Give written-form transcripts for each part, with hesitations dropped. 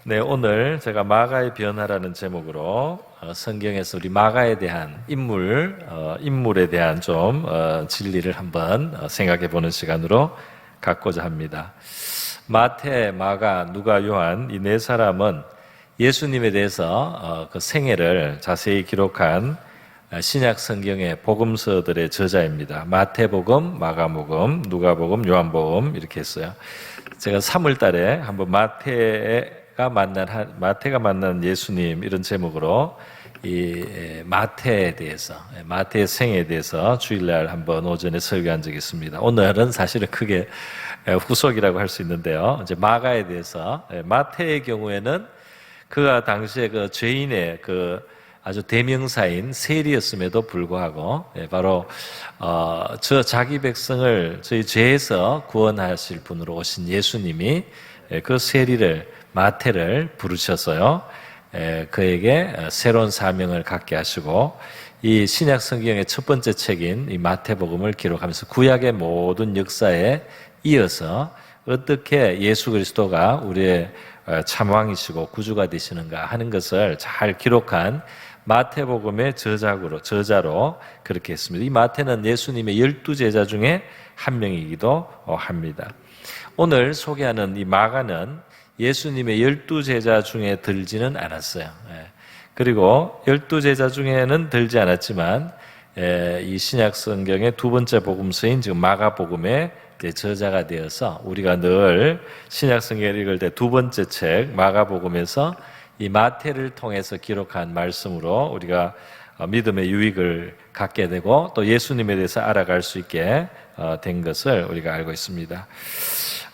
네, 오늘 제가 마가의 변화라는 제목으로 성경에서 우리 마가에 대한 인물에 대한 좀 진리를 한번 생각해 보는 시간으로 갖고자 합니다. 마태, 마가, 누가, 요한 이 네 사람은 예수님에 대해서 그 생애를 자세히 기록한 신약 성경의 복음서들의 저자입니다. 마태복음, 마가복음, 누가복음, 요한복음 이렇게 했어요. 제가 3월 달에 한번 마태가 만난 예수님 이런 제목으로 이 마태에 대해서, 마태의 생애에 대해서 주일날 한번 오전에 설교한 적이 있습니다. 오늘은 사실은 크게 후속이라고 할 수 있는데요. 이제 마가에 대해서, 마태의 경우에는 그가 당시에 그 죄인의 그 아주 대명사인 세리였음에도 불구하고 바로 저 자기 백성을 저희 죄에서 구원하실 분으로 오신 예수님이 그 세리를 마태를 부르셔서요 그에게 새로운 사명을 갖게 하시고 이 신약 성경의 첫 번째 책인 이 마태복음을 기록하면서 구약의 모든 역사에 이어서 어떻게 예수 그리스도가 우리의 참왕이시고 구주가 되시는가 하는 것을 잘 기록한 마태복음의 저자로 그렇게 했습니다. 이 마태는 예수님의 12제자 중에 한 명이기도 합니다. 오늘 소개하는 이 마가는 예수님의 12제자 중에 들지는 않았어요. 그리고 12제자 중에는 들지 않았지만 이 신약 성경의 두 번째 복음서인 지금 마가복음의 저자가 되어서 우리가 늘 신약 성경을 읽을 때 두 번째 책 마가복음에서 이 마태를 통해서 기록한 말씀으로 우리가 믿음의 유익을 갖게 되고 또 예수님에 대해서 알아갈 수 있게 된 것을 우리가 알고 있습니다.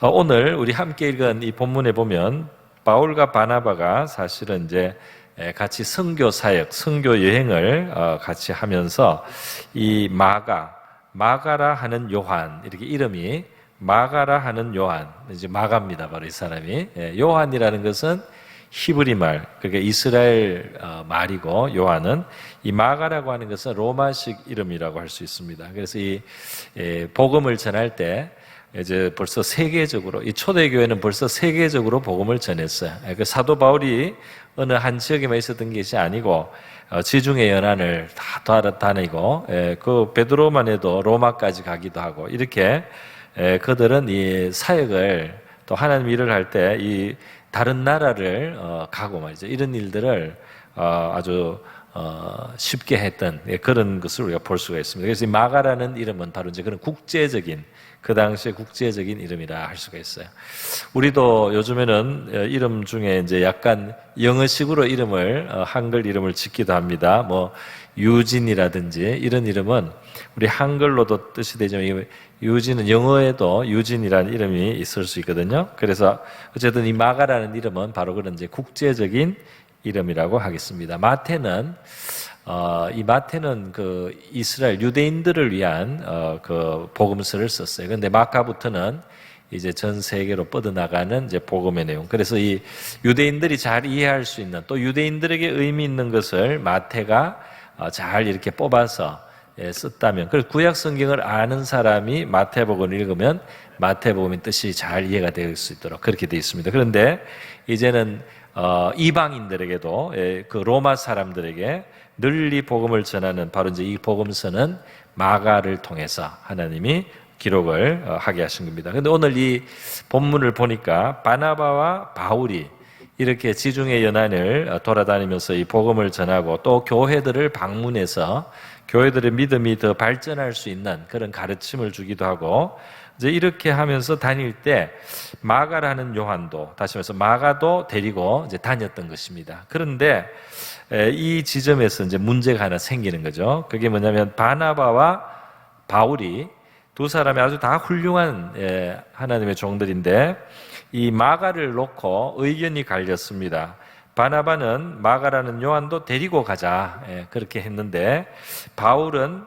오늘 우리 함께 읽은 이 본문에 보면 바울과 바나바가 사실은 이제 같이 선교 사역, 선교 여행을 같이 하면서 이 마가라 하는 요한, 이렇게 이름이 마가라 하는 요한, 이제 마가입니다. 바로 이 사람이. 요한이라는 것은 히브리 말, 그러니까 이스라엘 말이고, 요한은 이 마가라고 하는 것은 로마식 이름이라고 할 수 있습니다. 그래서 이 복음을 전할 때 이제 벌써 세계적으로, 이 초대교회는 벌써 세계적으로 복음을 전했어요. 그 사도 바울이 어느 한 지역에만 있었던 것이 아니고 지중해 연안을 다 돌아다니고 그 베드로만 해도 로마까지 가기도 하고 이렇게 그들은 이 사역을 또 하나님 일을 할 때 이 다른 나라를 가고 말이죠. 이런 일들을 아주 쉽게 했던 그런 것을 우리가 볼 수가 있습니다. 그래서 이 마가라는 이름은 바로 이제 그런 국제적인 그 당시에 국제적인 이름이라 할 수가 있어요. 우리도 요즘에는 이름 중에 이제 약간 영어식으로 이름을 한글 이름을 짓기도 합니다. 뭐 유진이라든지 이런 이름은 우리 한글로도 뜻이 되지만 유진은 영어에도 유진이라는 이름이 있을 수 있거든요. 그래서 어쨌든 이 마가라는 이름은 바로 그런 이제 국제적인 이름이라고 하겠습니다. 이 마태는 그 이스라엘 유대인들을 위한 그 복음서를 썼어요. 그런데 마가부터는 이제 전 세계로 뻗어나가는 이제 복음의 내용. 그래서 이 유대인들이 잘 이해할 수 있는 또 유대인들에게 의미 있는 것을 마태가 잘 이렇게 뽑아서 썼다면, 그래서 구약 성경을 아는 사람이 마태복음을 읽으면 마태복음의 뜻이 잘 이해가 될 수 있도록 그렇게 되어 있습니다. 그런데 이제는 이방인들에게도 그 로마 사람들에게 널리 복음을 전하는 바로 이제 이 복음서는 마가를 통해서 하나님이 기록을 하게 하신 겁니다. 그런데 오늘 이 본문을 보니까 바나바와 바울이 이렇게 지중해 연안을 돌아다니면서 이 복음을 전하고 또 교회들을 방문해서 교회들의 믿음이 더 발전할 수 있는 그런 가르침을 주기도 하고 이제 이렇게 하면서 다닐 때 마가라는 요한도 다시 말해서 마가도 데리고 이제 다녔던 것입니다. 그런데 이 지점에서 이제 문제가 하나 생기는 거죠. 그게 뭐냐면 바나바와 바울이 두 사람이 아주 다 훌륭한 하나님의 종들인데 이 마가를 놓고 의견이 갈렸습니다. 바나바는 마가라는 요한도 데리고 가자 그렇게 했는데 바울은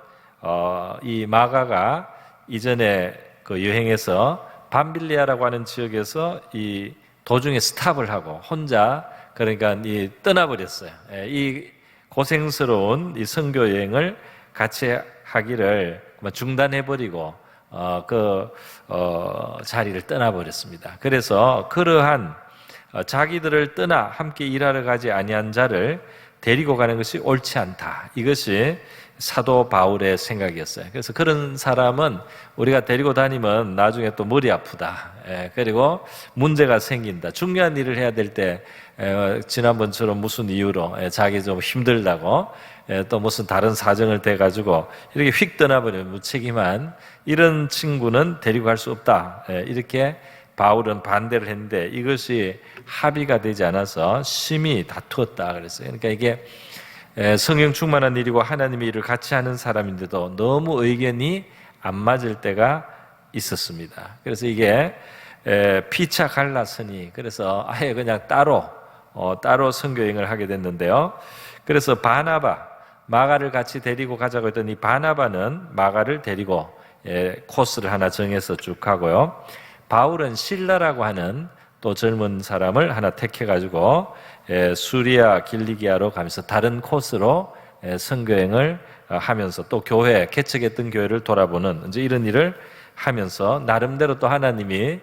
이 마가가 이전에 그 여행에서 밤빌리아라고 하는 지역에서 이 도중에 스탑을 하고 혼자 그러니까 이 떠나버렸어요. 이 고생스러운 이 선교 여행을 같이 하기를 중단해버리고 자리를 떠나버렸습니다. 그래서 그러한 자기들을 떠나 함께 일하러 가지 아니한 자를 데리고 가는 것이 옳지 않다. 이것이 사도 바울의 생각이었어요. 그래서 그런 사람은 우리가 데리고 다니면 나중에 또 머리 아프다. 그리고 문제가 생긴다. 중요한 일을 해야 될 때 지난번처럼 무슨 이유로 자기 좀 힘들다고 또 무슨 다른 사정을 대가지고 이렇게 휙 떠나버리면 무책임한 이런 친구는 데리고 갈 수 없다. 이렇게 바울은 반대를 했는데 이것이 합의가 되지 않아서 심히 다투었다 그랬어요. 그러니까 이게 성령 충만한 일이고 하나님의 일을 같이 하는 사람인데도 너무 의견이 안 맞을 때가 있었습니다. 그래서 이게 피차 갈라서니 그래서 아예 그냥 따로 선교 여행을 하게 됐는데요. 그래서 마가를 같이 데리고 가자고 했더니 바나바는 마가를 데리고 코스를 하나 정해서 쭉 가고요. 바울은 실라라고 하는 또 젊은 사람을 하나 택해가지고 수리아 길리기아로 가면서 다른 코스로 선교행을 하면서 또 교회 개척했던 교회를 돌아보는 이제 이런 일을 하면서 나름대로 또 하나님이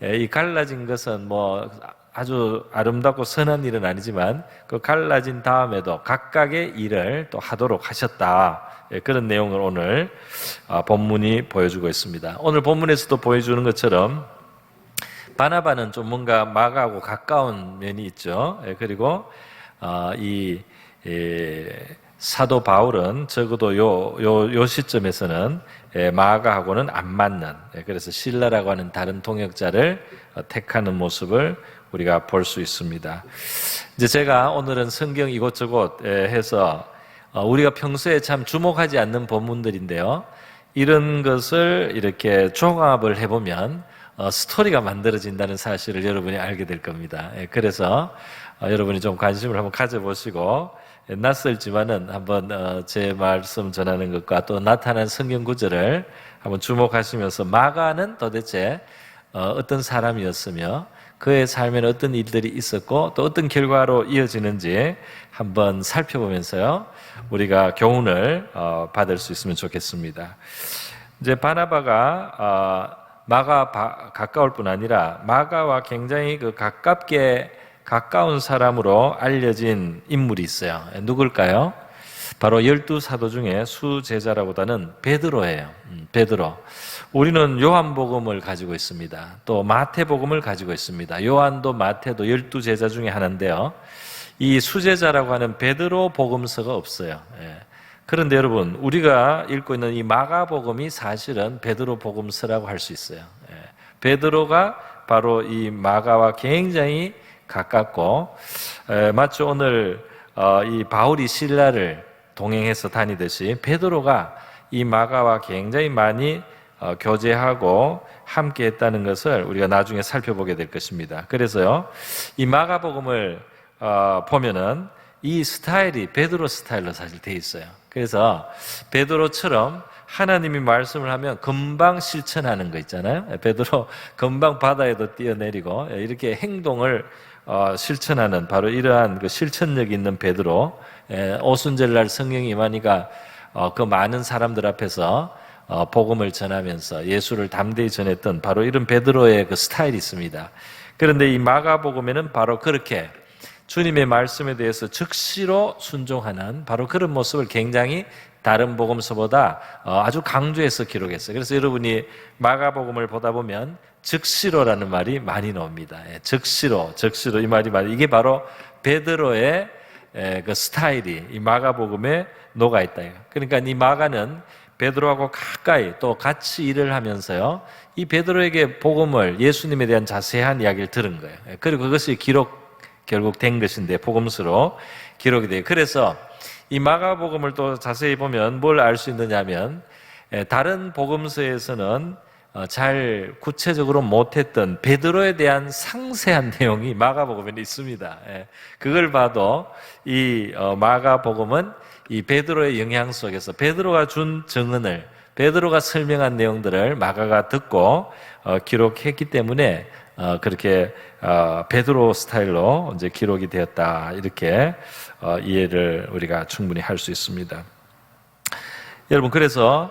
이 갈라진 것은 뭐 아주 아름답고 선한 일은 아니지만 그 갈라진 다음에도 각각의 일을 또 하도록 하셨다. 그런 내용을 오늘 본문이 보여주고 있습니다. 오늘 본문에서도 보여주는 것처럼 바나바는 좀 뭔가 마가하고 가까운 면이 있죠. 그리고 이 사도 바울은 적어도 요 시점에서는 마가하고는 안 맞는, 그래서 실라라고 하는 다른 통역자를 택하는 모습을 우리가 볼 수 있습니다. 이제 제가 오늘은 성경 이곳저곳 해서 우리가 평소에 참 주목하지 않는 본문들인데요. 이런 것을 이렇게 종합을 해보면 스토리가 만들어진다는 사실을 여러분이 알게 될 겁니다. 그래서 여러분이 좀 관심을 한번 가져보시고 낯설지만은 한번 제 말씀 전하는 것과 또 나타난 성경 구절을 한번 주목하시면서 마가는 도대체 어떤 사람이었으며 그의 삶에는 어떤 일들이 있었고 또 어떤 결과로 이어지는지 한번 살펴보면서요 우리가 교훈을 받을 수 있으면 좋겠습니다. 이제 바나바가 마가 가까울 뿐 아니라 마가와 굉장히 가까운 사람으로 알려진 인물이 있어요. 누굴까요? 바로 12사도 중에 수제자라보다는 베드로예요. 베드로. 우리는 요한복음을 가지고 있습니다. 또 마태복음을 가지고 있습니다. 요한도 마태도 12제자 중에 하나인데요. 이 수제자라고 하는 베드로 복음서가 없어요. 그런데 여러분, 우리가 읽고 있는 이 마가복음이 사실은 베드로 복음서라고 할 수 있어요. 베드로가 바로 이 마가와 굉장히 가깝고, 마치 오늘 이 바울이 실라를 동행해서 다니듯이 베드로가 이 마가와 굉장히 많이 교제하고 함께 했다는 것을 우리가 나중에 살펴보게 될 것입니다. 그래서요, 이 마가복음을 보면은 이 스타일이 베드로 스타일로 사실 돼 있어요. 그래서 베드로처럼 하나님이 말씀을 하면 금방 실천하는 거 있잖아요. 베드로 금방 바다에도 뛰어내리고 이렇게 행동을 실천하는 바로 이러한 그 실천력 있는 베드로. 오순절날 성령이 임하니까 그 많은 사람들 앞에서 복음을 전하면서 예수를 담대히 전했던 바로 이런 베드로의 그 스타일이 있습니다. 그런데 이 마가복음에는 바로 그렇게 주님의 말씀에 대해서 즉시로 순종하는 바로 그런 모습을 굉장히 다른 복음서보다 아주 강조해서 기록했어요. 그래서 여러분이 마가복음을 보다 보면 즉시로라는 말이 많이 나옵니다. 즉시로 이 말이 이게 바로 베드로의 그 스타일이 이 마가복음에 녹아 있다. 그러니까 이 마가는 베드로하고 가까이 또 같이 일을 하면서요, 이 베드로에게 복음을, 예수님에 대한 자세한 이야기를 들은 거예요. 그리고 그것이 결국 된 것인데 복음서로 기록이 돼요. 그래서 이 마가복음을 또 자세히 보면 뭘 알 수 있느냐 하면 다른 복음서에서는 잘 구체적으로 못했던 베드로에 대한 상세한 내용이 마가복음에는 있습니다. 그걸 봐도 이 마가복음은 이 베드로의 영향 속에서 베드로가 준 증언을, 베드로가 설명한 내용들을 마가가 듣고 기록했기 때문에 그렇게 베드로 스타일로 이제 기록이 되었다, 이렇게 이해를 우리가 충분히 할 수 있습니다. 여러분, 그래서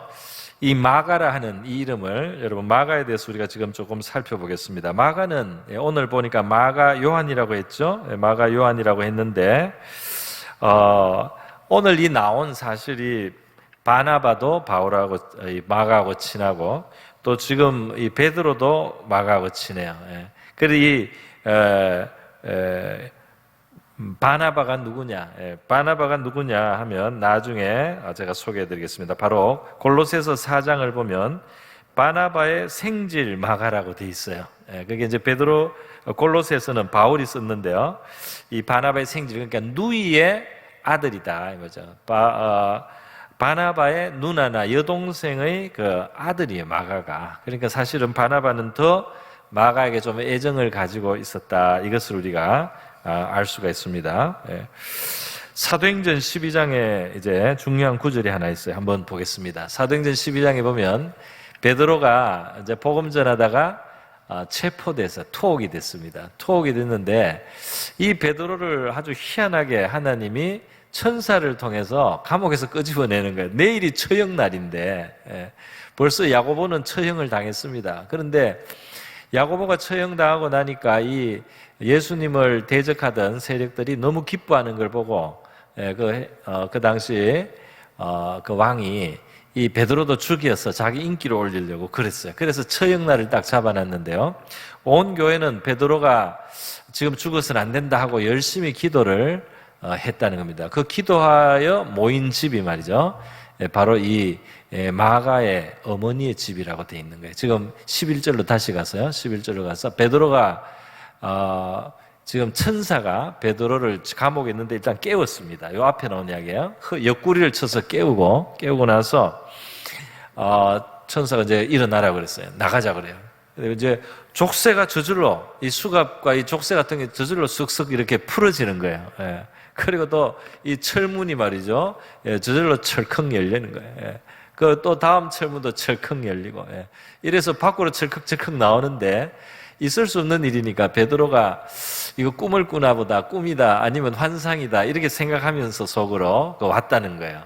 이 마가라 하는 이 이름을, 여러분 마가에 대해서 우리가 지금 조금 살펴보겠습니다. 마가는 오늘 보니까 마가 요한이라고 했죠. 마가 요한이라고 했는데 오늘 이 나온 사실이 바나바도 바울하고 마가하고 친하고 또 지금 이 베드로도 마가하고 친해요. 그래서 이 바나바가 누구냐? 바나바가 누구냐 하면 나중에 제가 소개해드리겠습니다. 바로 골로새서 4장을 보면 바나바의 생질 마가라고 돼 있어요. 그게 이제 베드로 골로새서는 바울이 썼는데요. 이 바나바의 생질, 그러니까 누이의 아들이다 이거죠. 바나바의 누나나 여동생의 그 아들이에요, 마가가. 그러니까 사실은 바나바는 더 마가에게 좀 애정을 가지고 있었다. 이것을 우리가 알 수가 있습니다. 사도행전 12장에 이제 중요한 구절이 하나 있어요. 한번 보겠습니다. 사도행전 12장에 보면 베드로가 이제 복음 전하다가 체포돼서 투옥이 됐습니다. 투옥이 됐는데 이 베드로를 아주 희한하게 하나님이 천사를 통해서 감옥에서 끄집어내는 거예요. 내일이 처형 날인데 벌써 야고보는 처형을 당했습니다. 그런데 야고보가 처형당하고 나니까 이 예수님을 대적하던 세력들이 너무 기뻐하는 걸 보고 그 당시 그 왕이 이 베드로도 죽여서 자기 인기를 올리려고 그랬어요. 그래서 처형날을 딱 잡아놨는데요. 온 교회는 베드로가 지금 죽어서는 안 된다 하고 열심히 기도를 했다는 겁니다. 그 기도하여 모인 집이 말이죠. 바로 이 마가의 어머니의 집이라고 되어 있는 거예요. 지금 11절로 다시 가서요. 11절로 가서 베드로가 지금 천사가 베드로를 감옥에 있는데 일단 깨웠습니다. 이 앞에 나온 이야기예요. 옆구리를 쳐서 깨우고 나서 천사가 이제 일어나라 그랬어요. 나가자 그래요. 그리고 이제 족쇄가 저절로 이 수갑과 이 족쇄 같은 게 저절로 쓱쓱 이렇게 풀어지는 거예요. 그리고 또 이 철문이 말이죠. 저절로 철컥 열리는 거예요. 그 또 다음 철문도 철컥 열리고. 이래서 밖으로 철컥철컥 나오는데 있을 수 없는 일이니까 베드로가 이거 꿈을 꾸나 보다, 꿈이다, 아니면 환상이다 이렇게 생각하면서 속으로 왔다는 거예요.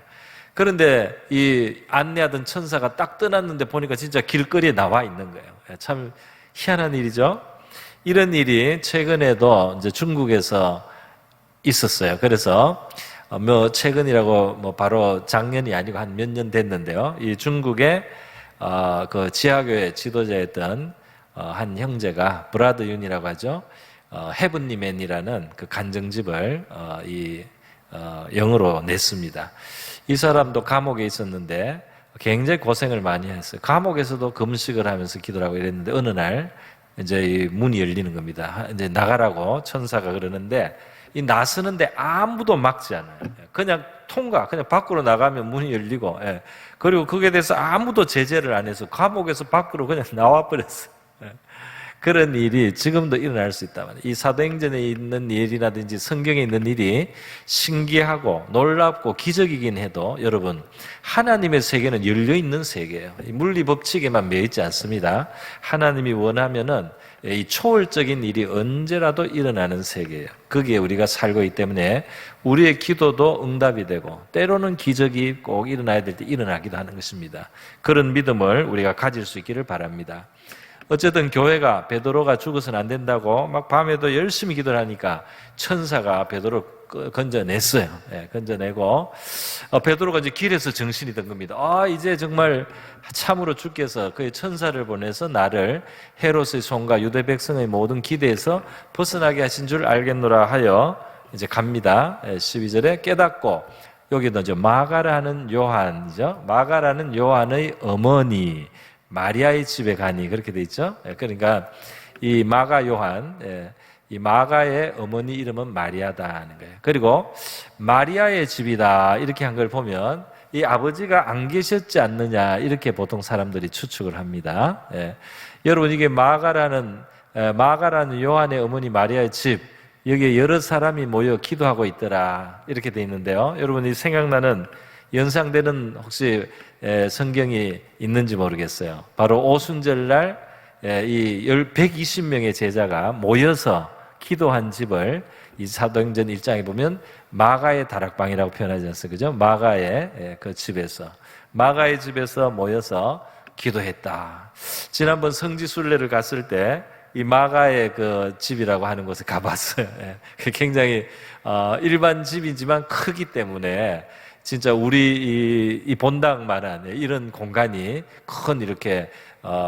그런데 이 안내하던 천사가 딱 떠났는데 보니까 진짜 길거리에 나와 있는 거예요. 참 희한한 일이죠. 이런 일이 최근에도 이제 중국에서 있었어요. 그래서 최근이라고 바로 작년이 아니고 한 몇 년 됐는데요. 이 중국의 그 지하교회 지도자였던 한 형제가 브라더 윤이라고 하죠. 헤븐리 맨이라는 그 간증집을 영어로 냈습니다. 이 사람도 감옥에 있었는데 굉장히 고생을 많이 했어요. 감옥에서도 금식을 하면서 기도를 하고 이랬는데 어느 날 이제 이 문이 열리는 겁니다. 이제 나가라고 천사가 그러는데 이 나서는데 아무도 막지 않아요. 그냥 그냥 밖으로 나가면 문이 열리고, 그리고 거기에 대해서 아무도 제재를 안 해서 감옥에서 밖으로 그냥 나와버렸어요. 그런 일이 지금도 일어날 수 있다 말이에요. 이 사도행전에 있는 일이라든지 성경에 있는 일이 신기하고 놀랍고 기적이긴 해도 여러분 하나님의 세계는 열려있는 세계예요. 물리 법칙에만 매이지 않습니다. 하나님이 원하면은 이 초월적인 일이 언제라도 일어나는 세계예요. 거기에 우리가 살고 있기 때문에 우리의 기도도 응답이 되고 때로는 기적이 꼭 일어나야 될 때 일어나기도 하는 것입니다. 그런 믿음을 우리가 가질 수 있기를 바랍니다. 어쨌든 교회가 베드로가 죽어서는 안 된다고 막 밤에도 열심히 기도를 하니까 천사가 베드로 건져냈어요. 건져내고 베드로가 이제 길에서 정신이 든 겁니다. 이제 정말 참으로 주께서 그의 천사를 보내서 나를 헤롯의 손과 유대 백성의 모든 기대에서 벗어나게 하신 줄 알겠노라 하여 이제 갑니다. 12절에 깨닫고 여기도 이제 마가라는 요한이죠. 마가라는 요한의 어머니 마리아의 집에 가니 그렇게 돼 있죠. 그러니까 이 마가 요한, 이 마가의 어머니 이름은 마리아다 하는 거예요. 그리고 마리아의 집이다 이렇게 한 걸 보면 이 아버지가 안 계셨지 않느냐 이렇게 보통 사람들이 추측을 합니다. 여러분 이게 마가라는 요한의 어머니 마리아의 집, 여기에 여러 사람이 모여 기도하고 있더라 이렇게 돼 있는데요. 여러분이 생각나는 연상되는 혹시 성경이 있는지 모르겠어요. 바로 오순절날 이 120명의 제자가 모여서 기도한 집을 이 사도행전 1장에 보면 마가의 다락방이라고 표현하지 않습니까? 그죠? 마가의 그 집에서 마가의 집에서 모여서 기도했다. 지난번 성지순례를 갔을 때 이 마가의 그 집이라고 하는 곳에 가봤어요. 굉장히 일반 집이지만 크기 때문에 진짜 우리 이 본당만한 이런 공간이 큰 이렇게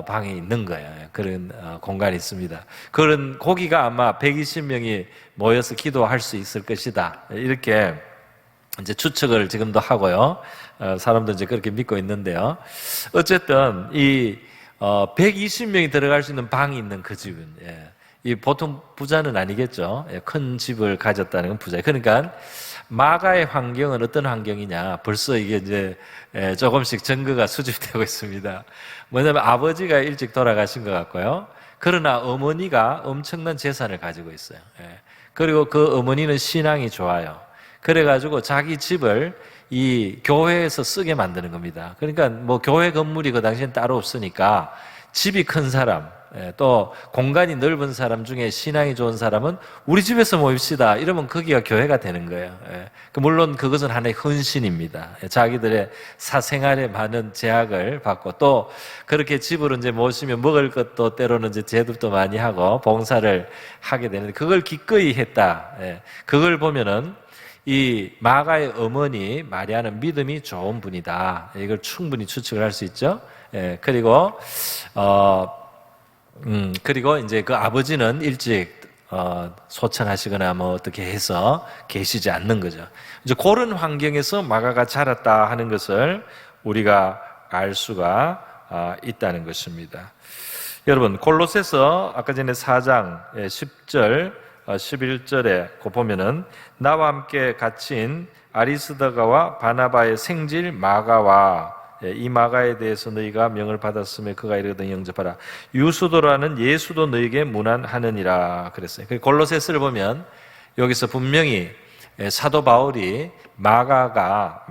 방이 있는 거예요. 그런 공간이 있습니다. 그런 거기가 아마 120명이 모여서 기도할 수 있을 것이다. 이렇게 이제 추측을 지금도 하고요. 사람도 이제 그렇게 믿고 있는데요. 어쨌든 이 120명이 들어갈 수 있는 방이 있는 그 집은 이 보통 부자는 아니겠죠. 큰 집을 가졌다는 건 부자. 그러니까 마가의 환경은 어떤 환경이냐? 벌써 이게 이제 조금씩 증거가 수집되고 있습니다. 뭐냐면 아버지가 일찍 돌아가신 것 같고요. 그러나 어머니가 엄청난 재산을 가지고 있어요. 그리고 그 어머니는 신앙이 좋아요. 그래가지고 자기 집을 이 교회에서 쓰게 만드는 겁니다. 그러니까 뭐 교회 건물이 그 당시엔 따로 없으니까 집이 큰 사람, 또 공간이 넓은 사람 중에 신앙이 좋은 사람은 우리 집에서 모입시다. 이러면 거기가 교회가 되는 거예요. 물론 그것은 하나의 헌신입니다. 자기들의 사생활에 많은 제약을 받고 또 그렇게 집으로 이제 모시면 먹을 것도 때로는 이제 제도도 많이 하고 봉사를 하게 되는데 그걸 기꺼이 했다. 그걸 보면은 이 마가의 어머니 마리아는 믿음이 좋은 분이다. 이걸 충분히 추측을 할 수 있죠. 그리고 그리고 이제 그 아버지는 일찍 소천하시거나 뭐 어떻게 해서 계시지 않는 거죠. 이제 그런 환경에서 마가가 자랐다 하는 것을 우리가 알 수가 있다는 것입니다. 여러분 골로새서 아까 전에 4장 10절 11절에 그 보면은 나와 함께 갇힌 아리스다가와 바나바의 생질 마가와 이 마가에 대해서 너희가 명을 받았으며 그가 이르거든 영접하라. 유수도라는 예수도 너희에게 문안하느니라 그랬어요. 골로새서를 보면 여기서 분명히 사도 바울이 마가가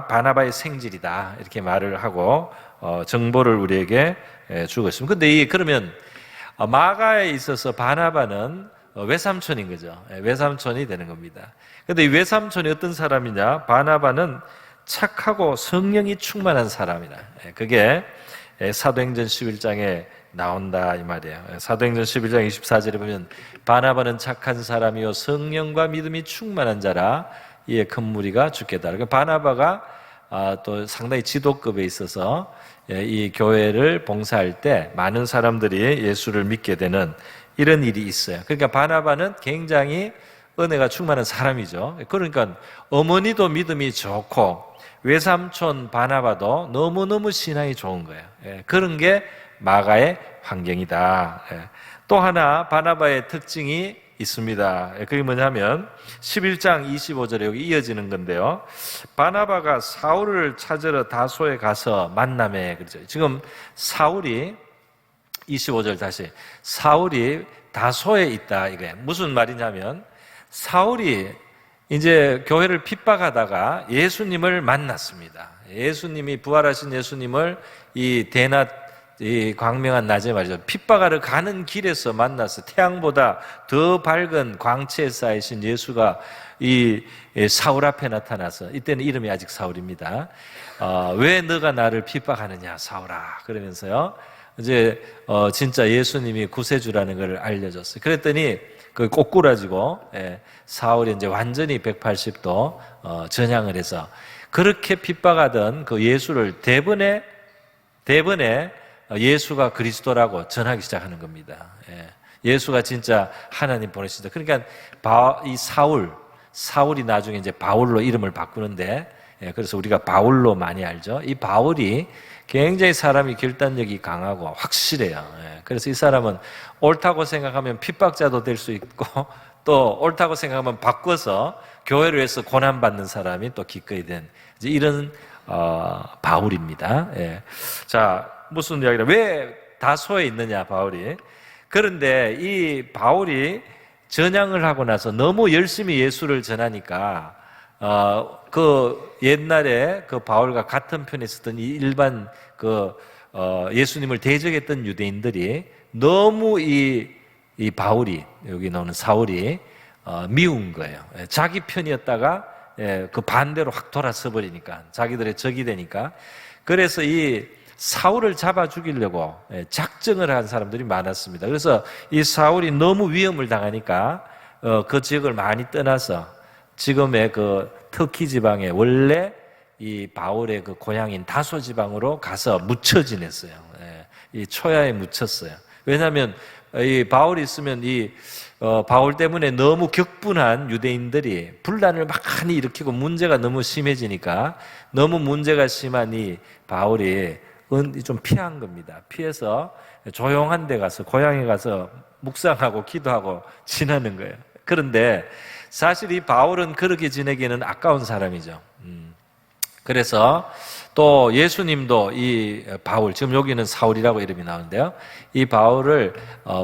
바나바의 생질이다 이렇게 말을 하고 정보를 우리에게 주고 있습니다. 근데 그러면 마가에 있어서 바나바는 외삼촌인 거죠. 외삼촌이 되는 겁니다. 그런데 이 외삼촌이 어떤 사람이냐? 바나바는 착하고 성령이 충만한 사람이다. 그게 사도행전 11장에 나온다 이 말이에요. 사도행전 11장 24절에 보면 바나바는 착한 사람이요 성령과 믿음이 충만한 자라 이에 큰 무리가 죽겠다. 그러니까 바나바가 또 상당히 지도급에 있어서 이 교회를 봉사할 때 많은 사람들이 예수를 믿게 되는 이런 일이 있어요. 그러니까 바나바는 굉장히 은혜가 충만한 사람이죠. 그러니까 어머니도 믿음이 좋고 외삼촌 바나바도 너무너무 신앙이 좋은 거예요. 그런 게 마가의 환경이다. 또 하나 바나바의 특징이 있습니다. 그게 뭐냐면 11장 25절에 여기 이어지는 건데요. 바나바가 사울을 찾으러 다소에 가서 만남에 그러죠. 지금 사울이 25절 다시 사울이 다소에 있다 이게 무슨 말이냐면 사울이 이제 교회를 핍박하다가 예수님을 만났습니다. 예수님이 부활하신 예수님을 이 대낮 이 광명한 낮에 말이죠. 핍박하러 가는 길에서 만나서 태양보다 더 밝은 광채에 쌓이신 예수가 이 사울 앞에 나타나서 이때는 이름이 아직 사울입니다. 왜 너가 나를 핍박하느냐 사울아 그러면서요. 이제 진짜 예수님이 구세주라는 걸 알려줬어요. 그랬더니 그 꼬꾸라지고 사울이 이제 완전히 180도 전향을 해서 그렇게 핍박하던 그 예수를 대번에 예수가 그리스도라고 전하기 시작하는 겁니다. 예수가 진짜 하나님 보내시다. 그러니까 이 사울이 나중에 이제 바울로 이름을 바꾸는데 그래서 우리가 바울로 많이 알죠. 이 바울이 굉장히 사람이 결단력이 강하고 확실해요. 그래서 이 사람은 옳다고 생각하면 핍박자도 될 수 있고 또 옳다고 생각하면 바꿔서 교회를 위해서 고난받는 사람이 또 기꺼이 된 이런 바울입니다. 자, 무슨 이야기냐? 왜 다소에 있느냐 바울이? 그런데 이 바울이 전향을 하고 나서 너무 열심히 예수를 전하니까 그 옛날에 그 바울과 같은 편에 있었던 이 일반 예수님을 대적했던 유대인들이 너무 이 바울이 여기 나오는 사울이 미운 거예요. 자기 편이었다가 그 반대로 확 돌아서 버리니까, 자기들의 적이 되니까. 그래서 이 사울을 잡아 죽이려고 작정을 한 사람들이 많았습니다. 그래서 이 사울이 너무 위험을 당하니까 그 지역을 많이 떠나서 지금의 그 터키 지방에 원래 이 바울의 그 고향인 다소 지방으로 가서 묻혀 지냈어요. 이 초야에 묻혔어요. 왜냐하면 이 바울이 있으면 이 바울 때문에 너무 격분한 유대인들이 분란을 많이 일으키고 문제가 너무 심해지니까, 너무 문제가 심한 이 바울이 좀 피한 겁니다. 피해서 조용한 데 가서, 고향에 가서 묵상하고 기도하고 지내는 거예요. 그런데 사실 이 바울은 그렇게 지내기에는 아까운 사람이죠. 그래서 또 예수님도 이 바울, 지금 여기는 사울이라고 이름이 나오는데요, 이 바울을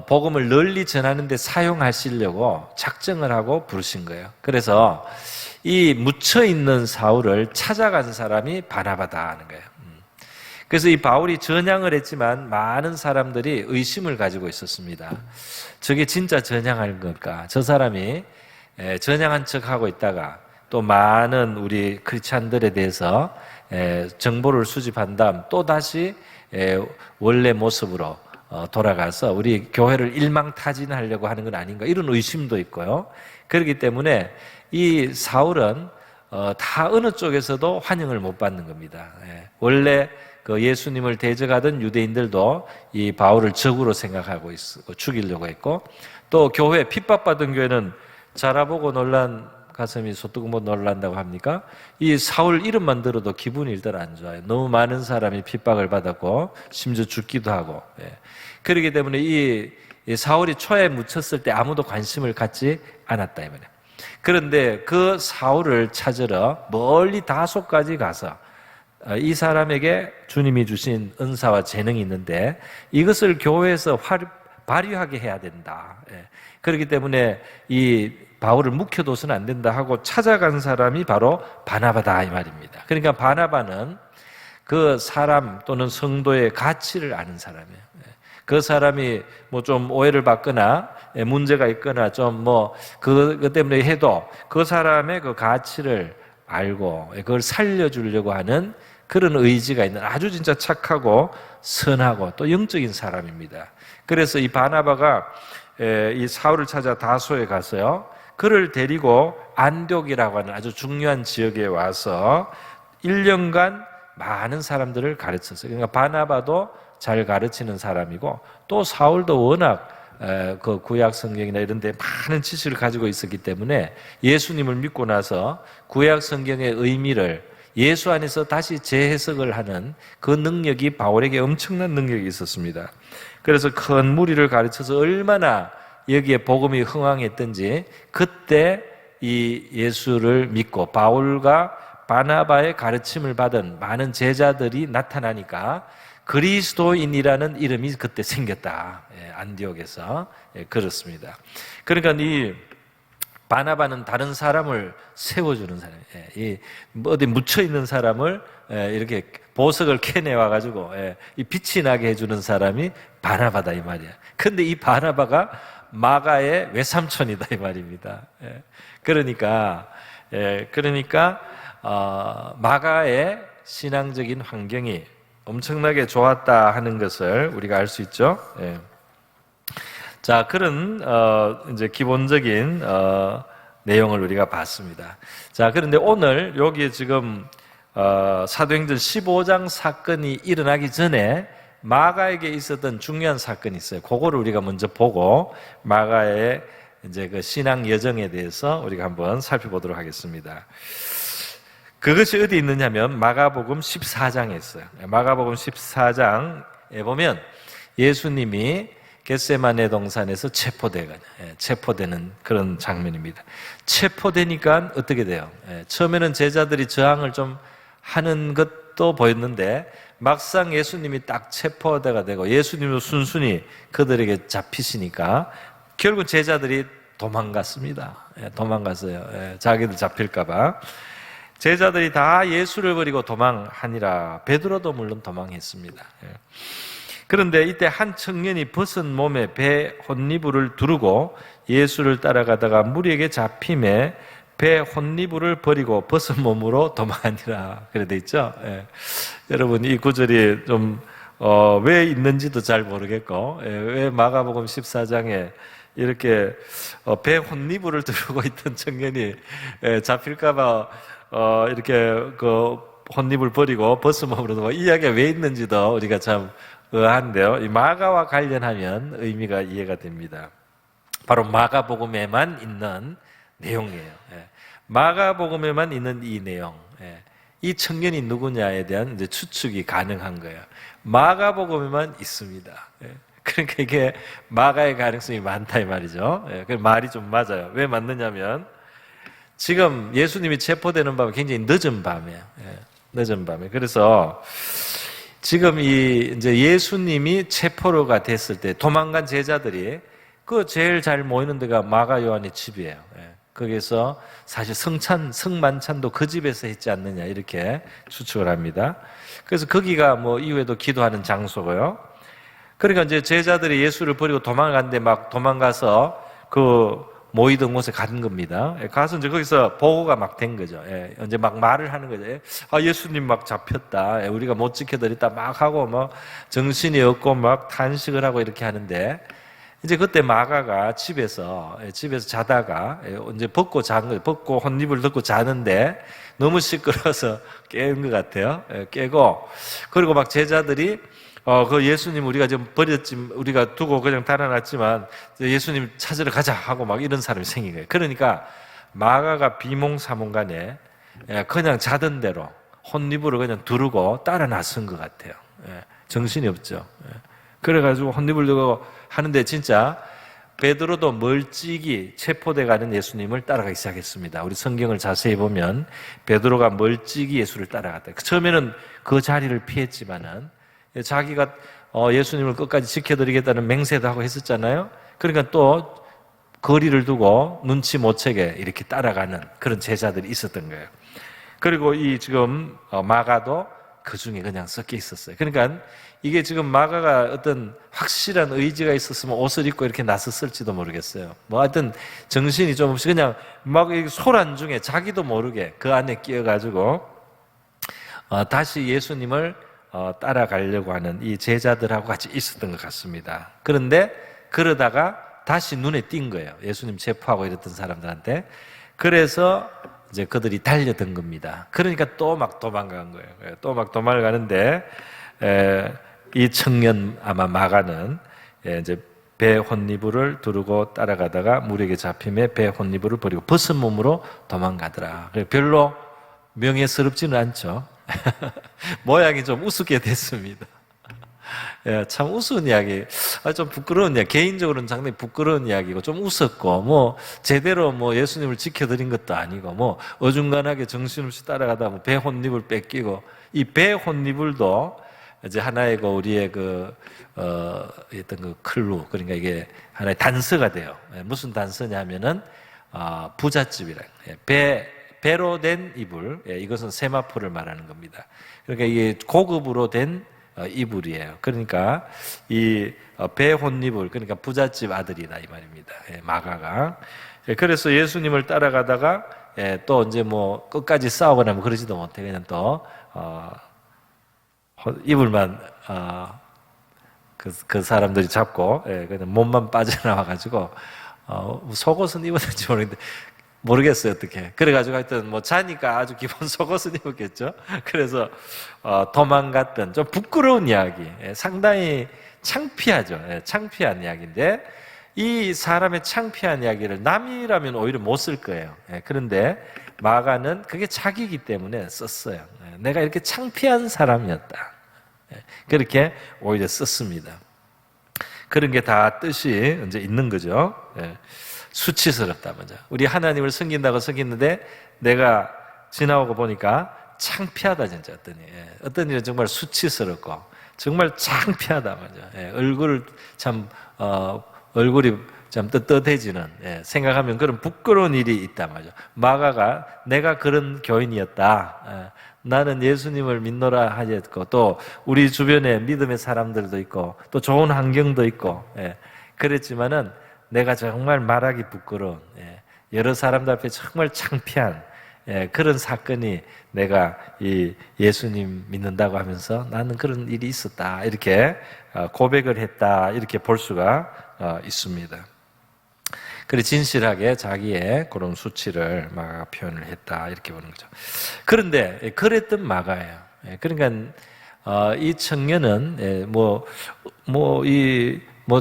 복음을 널리 전하는 데 사용하시려고 작정을 하고 부르신 거예요. 그래서 이 묻혀있는 사울을 찾아간 사람이 바나바다 하는 거예요. 그래서 이 바울이 전향을 했지만 많은 사람들이 의심을 가지고 있었습니다. 저게 진짜 전향한 걸까? 저 사람이 전향한 척하고 있다가 또 많은 우리 크리스찬들에 대해서 정보를 수집한 다음 또 다시 원래 모습으로 돌아가서 우리 교회를 일망타진하려고 하는 건 아닌가, 이런 의심도 있고요. 그렇기 때문에 이 사울은 다 어느 쪽에서도 환영을 못 받는 겁니다. 원래 그 예수님을 대적하던 유대인들도 이 바울을 적으로 생각하고 있고 죽이려고 했고, 또 교회, 핍박받은 교회는 자라보고 놀란 가슴이 소뚜껑 놀란다고 합니까? 이 사울 이름만 들어도 기분이 일단 안 좋아요. 너무 많은 사람이 핍박을 받았고 심지어 죽기도 하고. 그렇기 때문에 이 사울이 초에 묻혔을 때 아무도 관심을 갖지 않았다 이 말이에요. 그런데 그 사울을 찾으러 멀리 다소까지 가서 이 사람에게 주님이 주신 은사와 재능이 있는데 이것을 교회에서 발휘하게 해야 된다. 그렇기 때문에 이 바울을 묵혀둬서는 안 된다 하고 찾아간 사람이 바로 바나바다 이 말입니다. 그러니까 바나바는 그 사람 또는 성도의 가치를 아는 사람이에요. 그 사람이 뭐 좀 오해를 받거나 문제가 있거나 좀 뭐 그것 때문에 해도 그 사람의 그 가치를 알고 그걸 살려주려고 하는 그런 의지가 있는 아주 진짜 착하고 선하고 또 영적인 사람입니다. 그래서 이 바나바가 이 사울을 찾아 다소에 가서요, 그를 데리고 안디옥이라고 하는 아주 중요한 지역에 와서 1년간 많은 사람들을 가르쳤어요. 그러니까 바나바도 잘 가르치는 사람이고 또 사울도 워낙 그 구약 성경이나 이런 데 많은 지식을 가지고 있었기 때문에 예수님을 믿고 나서 구약 성경의 의미를 예수 안에서 다시 재해석을 하는 그 능력이 바울에게 엄청난 능력이 있었습니다. 그래서 큰 무리를 가르쳐서 얼마나 여기에 복음이 흥황했던지, 그때 이 예수를 믿고 바울과 바나바의 가르침을 받은 많은 제자들이 나타나니까 그리스도인이라는 이름이 그때 생겼다. 안디옥에서. 그렇습니다. 그러니까 이 바나바는 다른 사람을 세워주는 사람이에요. 어디 묻혀있는 사람을 이렇게 보석을 캐내와가지고 이 빛이 나게 해주는 사람이 바나바다 이 말이야. 근데 이 바나바가 마가의 외삼촌이다 이 말입니다. 그러니까 마가의 신앙적인 환경이 엄청나게 좋았다 하는 것을 우리가 알 수 있죠. 자, 그런 이제 기본적인 내용을 우리가 봤습니다. 자, 그런데 오늘 여기에 지금 사도행전 15장 사건이 일어나기 전에 마가에게 있었던 중요한 사건이 있어요. 그거를 우리가 먼저 보고 마가의 이제 그 신앙 여정에 대해서 우리가 한번 살펴보도록 하겠습니다. 그것이 어디 있느냐면 마가복음 14장에 있어요. 마가복음 14장에 보면 예수님이 겟세마네 동산에서 체포되는 그런 장면입니다. 체포되니까 어떻게 돼요? 처음에는 제자들이 저항을 좀 하는 것도 보였는데 막상 예수님이 딱 체포가 되고 예수님도 순순히 그들에게 잡히시니까 결국 제자들이 도망갔습니다. 도망갔어요. 자기들 잡힐까 봐. 제자들이 다 예수를 버리고 도망하니라. 베드로도 물론 도망했습니다. 그런데 이때 한 청년이 벗은 몸에 배 혼니부를 두르고 예수를 따라가다가 무리에게 잡힘에 배 혼니부를 버리고 벗은 몸으로 도망하니라. 그래 돼 있죠. 예. 여러분 이 구절이 좀 왜 있는지도 잘 모르겠고, 왜 마가복음 14장에 이렇게 배 혼니부를 들고 있던 청년이 잡힐까봐 이렇게 그 혼니부를 버리고 벗은 몸으로 도망, 이 이야기가 왜 있는지도 우리가 참 의아한데요. 이 마가와 관련하면 의미가 이해가 됩니다. 바로 마가복음에만 있는 내용이에요. 마가복음에만 있는 이 내용, 이 청년이 누구냐에 대한 이제 추측이 가능한 거예요. 마가복음에만 있습니다. 그러니까 이게 마가의 가능성이 많다 이 말이죠. 그 말이 좀 맞아요. 왜 맞느냐면 지금 예수님이 체포되는 밤이 굉장히 늦은 밤이에요. 늦은 밤에. 그래서 지금 이제 예수님이 체포가 됐을 때 도망간 제자들이 그 제일 잘 모이는 데가 마가 요한의 집이에요. 거기서 사실 성만찬도 그 집에서 했지 않느냐 이렇게 추측을 합니다. 그래서 거기가 뭐 이후에도 기도하는 장소고요. 그러니까 이제 제자들이 예수를 버리고 도망갔는데 막 도망가서 그 모이던 곳에 간 겁니다. 가서 이제 거기서 보고가 막 된 거죠. 이제 막 말을 하는 거죠. 아, 예수님 막 잡혔다. 우리가 못 지켜드렸다. 막 하고 뭐 정신이 없고 막 탄식을 하고 이렇게 하는데 이제 그때 마가가 집에서 자다가 이제 벗고 잔 거예요. 벗고 혼입을 덮고 자는데 너무 시끄러워서 깬 것 같아요. 깨고 그리고 막 제자들이 그 예수님 우리가 좀 버렸지, 우리가 두고 그냥 달아났지만 예수님 찾으러 가자 하고 막 이런 사람이 생긴 거예요. 그러니까 마가가 비몽사몽간에 그냥 자던 대로 혼입을 그냥 두르고 따라 나선 것 같아요. 정신이 없죠. 그래가지고 혼입을 두고 하는데 진짜 베드로도 멀찍이 체포돼 가는 예수님을 따라가기 시작했습니다. 우리 성경을 자세히 보면 베드로가 멀찍이 예수를 따라갔다. 처음에는 그 자리를 피했지만은 자기가 예수님을 끝까지 지켜드리겠다는 맹세도 하고 했었잖아요. 그러니까 또 거리를 두고 눈치 못 채게 이렇게 따라가는 그런 제자들이 있었던 거예요. 그리고 이 지금 마가도 그 중에 그냥 섞여 있었어요. 그러니까 이게 지금 마가가 어떤 확실한 의지가 있었으면 옷을 입고 이렇게 나섰을지도 모르겠어요. 뭐 하여튼 정신이 좀 없이 그냥 막 소란 중에 자기도 모르게 그 안에 끼어가지고 다시 예수님을 따라가려고 하는 이 제자들하고 같이 있었던 것 같습니다. 그런데 그러다가 다시 눈에 띈 거예요. 예수님 체포하고 이랬던 사람들한테. 그래서 이제 그들이 달려든 겁니다. 그러니까 또 막 도망간 거예요. 또 막 도망가는데 이 청년 아마 마가는 이제 배 혼니부를 두르고 따라가다가 물에게 잡힘에 배 혼니부를 버리고 벗은 몸으로 도망가더라. 별로 명예스럽지는 않죠. 모양이 좀 우습게 됐습니다. 참 우스운 이야기, 좀 부끄러운 이야기, 개인적으로는 상당히 부끄러운 이야기고 좀 웃었고, 뭐 제대로 뭐 예수님을 지켜드린 것도 아니고, 뭐 어중간하게 정신없이 따라가다 뭐 배 혼입을 뺏기고, 이 배 혼입을도 이제 하나의 그 우리의 어떤 그 클루, 그러니까 이게 하나의 단서가 돼요. 무슨 단서냐면은 부잣집이라. 배로 된 이불, 이것은 세마포를 말하는 겁니다. 그러니까 이게 고급으로 된 이불이에요. 그러니까 이 배혼이불, 그러니까 부잣집 아들이다 이 말입니다. 마가가. 그래서 예수님을 따라가다가 또 이제 뭐 끝까지 싸우거나 뭐 그러지도 못해. 그냥 또 이불만 그 사람들이 잡고 그냥 몸만 빠져나와가지고 속옷은 입었는지 모르겠어요, 어떻게. 그래가지고 하여튼 뭐 자니까 아주 기본 속옷은 입었겠죠. 그래서 도망갔던 좀 부끄러운 이야기, 상당히 창피하죠. 창피한 이야기인데 이 사람의 창피한 이야기를 남이라면 오히려 못 쓸 거예요. 그런데 마가는 그게 자기이기 때문에 썼어요. 내가 이렇게 창피한 사람이었다. 그렇게 오히려 썼습니다. 그런 게 다 뜻이 이제 있는 거죠. 수치스럽다 먼저. 우리 하나님을 섬긴다고 섬기는데 내가 지나오고 보니까 창피하다 진짜 어떤 일은 정말 수치스럽고 정말 창피하다 먼저. 얼굴이 참 떳떳해지는 생각하면 그런 부끄러운 일이 있다 말이죠. 마가가 내가 그런 교인이었다. 나는 예수님을 믿노라 하였고 또 우리 주변에 믿음의 사람들도 있고 또 좋은 환경도 있고 그랬지만은 내가 정말 말하기 부끄러운 여러 사람들 앞에 정말 창피한 그런 사건이 내가 이 예수님 믿는다고 하면서 나는 그런 일이 있었다 이렇게 고백을 했다 이렇게 볼 수가 있습니다. 그래 진실하게 자기의 그런 수치를 마가가 표현을 했다 이렇게 보는 거죠. 그런데 그랬던 마가예요. 그러니까 이 청년은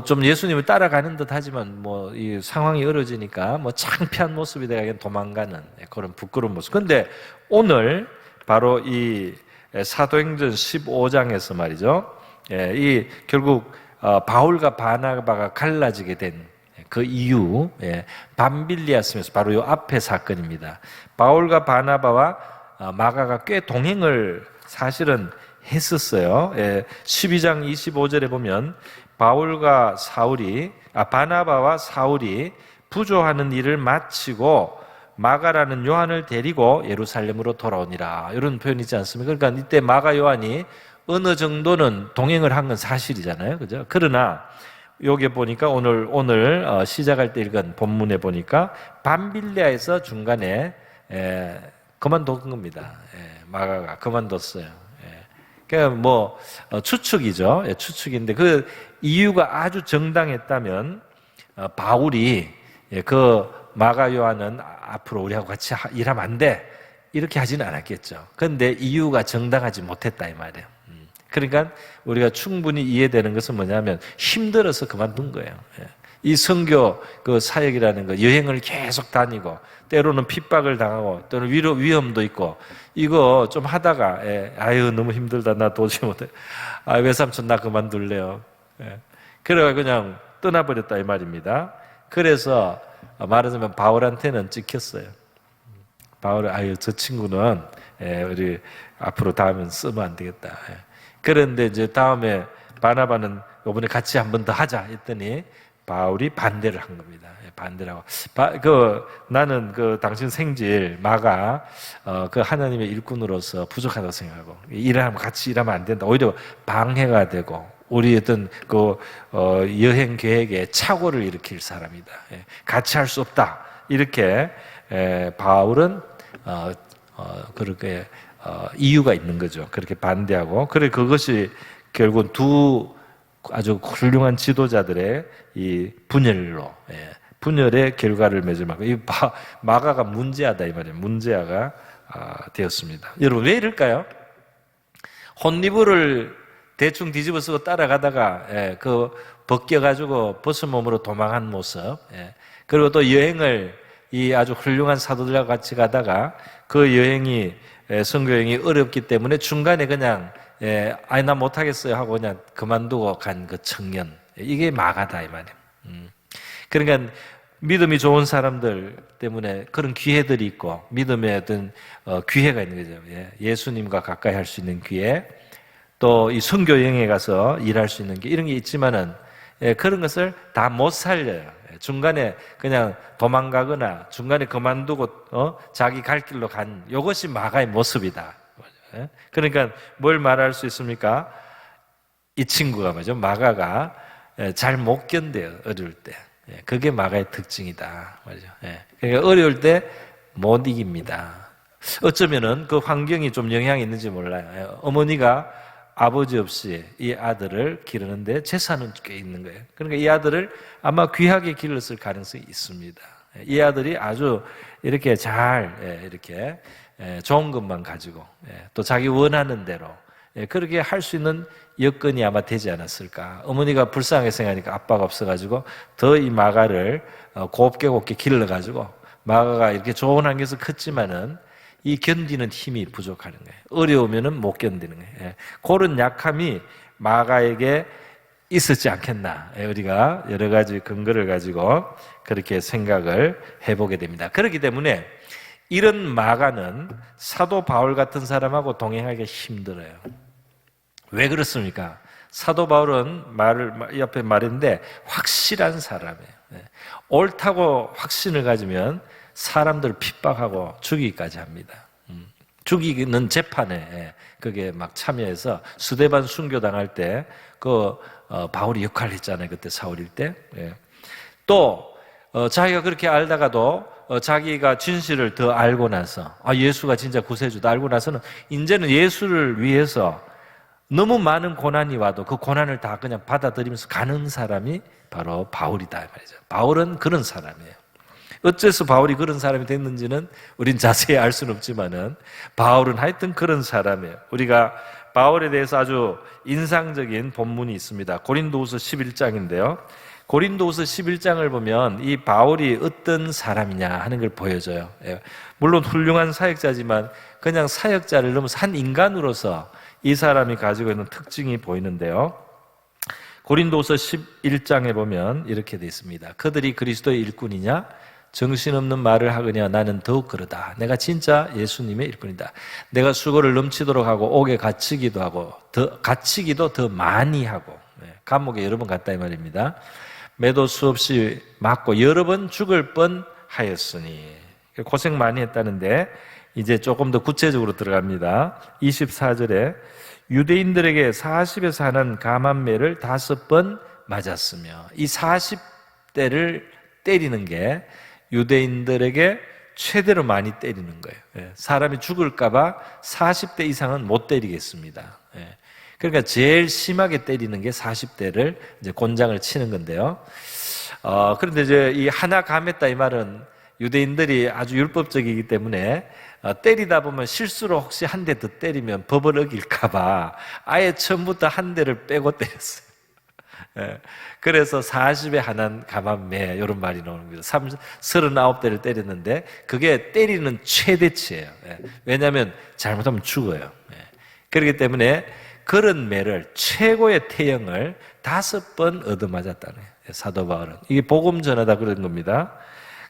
좀 예수님을 따라가는 듯하지만 이 상황이 어려지니까 창피한 모습이 되어 도망가는 그런 부끄러운 모습. 그런데 오늘 바로 이 사도행전 15장에서 말이죠. 이 결국 바울과 바나바가 갈라지게 된 그 이유, 밤빌리아스면서 바로 이 앞에 사건입니다. 바울과 바나바와 마가가 꽤 동행을 사실은 했었어요. 12장 25절에 보면 바나바와 사울이 부조하는 일을 마치고 마가라는 요한을 데리고 예루살렘으로 돌아오니라. 이런 표현이 있지 않습니까? 그러니까 이때 마가 요한이 어느 정도는 동행을 한 건 사실이잖아요. 그죠? 그러나 여기 보니까 오늘 시작할 때 읽은 본문에 보니까 밤빌리아에서 중간에 그만둔 겁니다. 마가가 그만뒀어요. 그러니까 추측이죠. 추측인데 그 이유가 아주 정당했다면 바울이 그 마가 요한은 앞으로 우리하고 같이 일하면 안 돼 이렇게 하지는 않았겠죠. 그런데 이유가 정당하지 못했다 이 말이에요. 그러니까 우리가 충분히 이해되는 것은 뭐냐면 힘들어서 그만둔 거예요. 이 선교 그 사역이라는 거 여행을 계속 다니고 때로는 핍박을 당하고 또는 위험도 있고 이거 좀 하다가 아유 너무 힘들다 나 도저히 못해 외삼촌 나 그만둘래요. 그래가 그냥 떠나버렸다 이 말입니다. 그래서 말하자면 바울한테는 찍혔어요. 바울은 아유 저 친구는 우리 앞으로 다음엔 쓰면 안 되겠다. 그런데 이제 다음에 바나바는 이번에 같이 한 번 더 하자 했더니 바울이 반대를 한 겁니다. 반대를 하고 나는 당신 생질 마가 그 하나님의 일꾼으로서 부족하다고 생각하고 같이 일하면 안 된다. 오히려 방해가 되고 우리 어떤 여행 계획에 착오를 일으킬 사람이다. 같이 할 수 없다. 이렇게 바울은 그렇게 이유가 있는 거죠. 그렇게 반대하고 그래 그것이 결국 두 아주 훌륭한 지도자들의 이 분열의 결과를 맺으면 이 마가가 문제하다 이 말이에요. 문제아가 되었습니다. 여러분 왜 이럴까요? 혼니부를 대충 뒤집어 쓰고 따라가다가 벗겨가지고 벗은 몸으로 도망한 모습 그리고 또 여행을 이 아주 훌륭한 사도들과 같이 가다가 그 여행이 선교 여행이 어렵기 때문에 중간에 그냥 아니 나 못하겠어요 하고 그냥 그만두고 간 그 청년 이게 마가다 이 말이에요. 그러니까 믿음이 좋은 사람들 때문에 그런 기회들이 있고 믿음의 어떤 기회가 있는 거죠. 예수님과 가까이 할 수 있는 기회 또 이 선교 여행에 가서 일할 수 있는 게 이런 게 있지만은 그런 것을 다 못 살려요. 중간에 그냥 도망가거나 중간에 그만두고 자기 갈 길로 간 이것이 마가의 모습이다. 그러니까 뭘 말할 수 있습니까? 이 친구가 말이죠. 마가가 잘 못 견뎌요. 어려울 때. 그게 마가의 특징이다. 말이죠. 그러니까 어려울 때 못 이깁니다. 어쩌면은 그 환경이 좀 영향이 있는지 몰라요. 어머니가 아버지 없이 이 아들을 기르는데 재산은 꽤 있는 거예요. 그러니까 이 아들을 아마 귀하게 길렀을 가능성이 있습니다. 이 아들이 아주 이렇게 잘 이렇게 좋은 것만 가지고 또 자기 원하는 대로 그렇게 할 수 있는 여건이 아마 되지 않았을까. 어머니가 불쌍하게 생각하니까 아빠가 없어가지고 더 이 마가를 곱게 길러가지고 마가가 이렇게 좋은 환경에서 컸지만은 이 견디는 힘이 부족하는 거예요. 어려우면은 못 견디는 거예요. 그런 약함이 마가에게 있었지 않겠나. 우리가 여러 가지 근거를 가지고 그렇게 생각을 해보게 됩니다. 그렇기 때문에 이런 마가는 사도 바울 같은 사람하고 동행하기 힘들어요. 왜 그렇습니까? 사도 바울은 옆에 말했는데 확실한 사람이에요. 옳다고 확신을 가지면 사람들 핍박하고 죽이기까지 합니다. 죽이는 재판에 그게 막 참여해서 스데반 순교당할 때 바울이 역할을 했잖아요. 그때 사울일 때. 또 자기가 그렇게 알다가도 자기가 진실을 더 알고 나서 예수가 진짜 구세주다 알고 나서는 이제는 예수를 위해서 너무 많은 고난이 와도 그 고난을 다 그냥 받아들이면서 가는 사람이 바로 바울이다 말이죠. 바울은 그런 사람이에요. 어째서 바울이 그런 사람이 됐는지는 우린 자세히 알 수는 없지만은 바울은 하여튼 그런 사람이에요. 우리가 바울에 대해서 아주 인상적인 본문이 있습니다. 고린도후서 11장인데요. 고린도후서 11장을 보면 이 바울이 어떤 사람이냐 하는 걸 보여줘요. 물론 훌륭한 사역자지만 그냥 사역자를 넘어서 한 인간으로서 이 사람이 가지고 있는 특징이 보이는데요. 고린도후서 11장에 보면 이렇게 되어 있습니다. 그들이 그리스도의 일꾼이냐? 정신없는 말을 하거냐? 나는 더욱 그러다. 내가 진짜 예수님의 일꾼이다. 내가 수고를 넘치도록 하고 옥에 갇히기도 하고 갇히기도 더 많이 하고 감옥에 여러 번 갔다 이 말입니다. 매도 수없이 맞고 여러 번 죽을 뻔하였으니 고생 많이 했다는데 이제 조금 더 구체적으로 들어갑니다. 24절에 유대인들에게 40에서 하는 감한매를 5번 맞았으며 이 40대를 때리는 게 유대인들에게 최대로 많이 때리는 거예요. 사람이 죽을까 봐 40대 이상은 못 때리겠습니다. 그러니까 제일 심하게 때리는 게 40대를 이제 곤장을 치는 건데요. 그런데 이제 이 하나 감했다 이 말은 유대인들이 아주 율법적이기 때문에 때리다 보면 실수로 혹시 한 대 더 때리면 법을 어길까 봐 아예 처음부터 한 대를 빼고 때렸어요. 그래서 40에 하나 감한매 이런 말이 나오는 거죠. 39대를 때렸는데 그게 때리는 최대치예요. 왜냐하면 잘못하면 죽어요. 그렇기 때문에 그런 매를 최고의 태형을 5번 얻어맞았다는 거예요. 사도 바울은 이게 복음 전하다 그런 겁니다.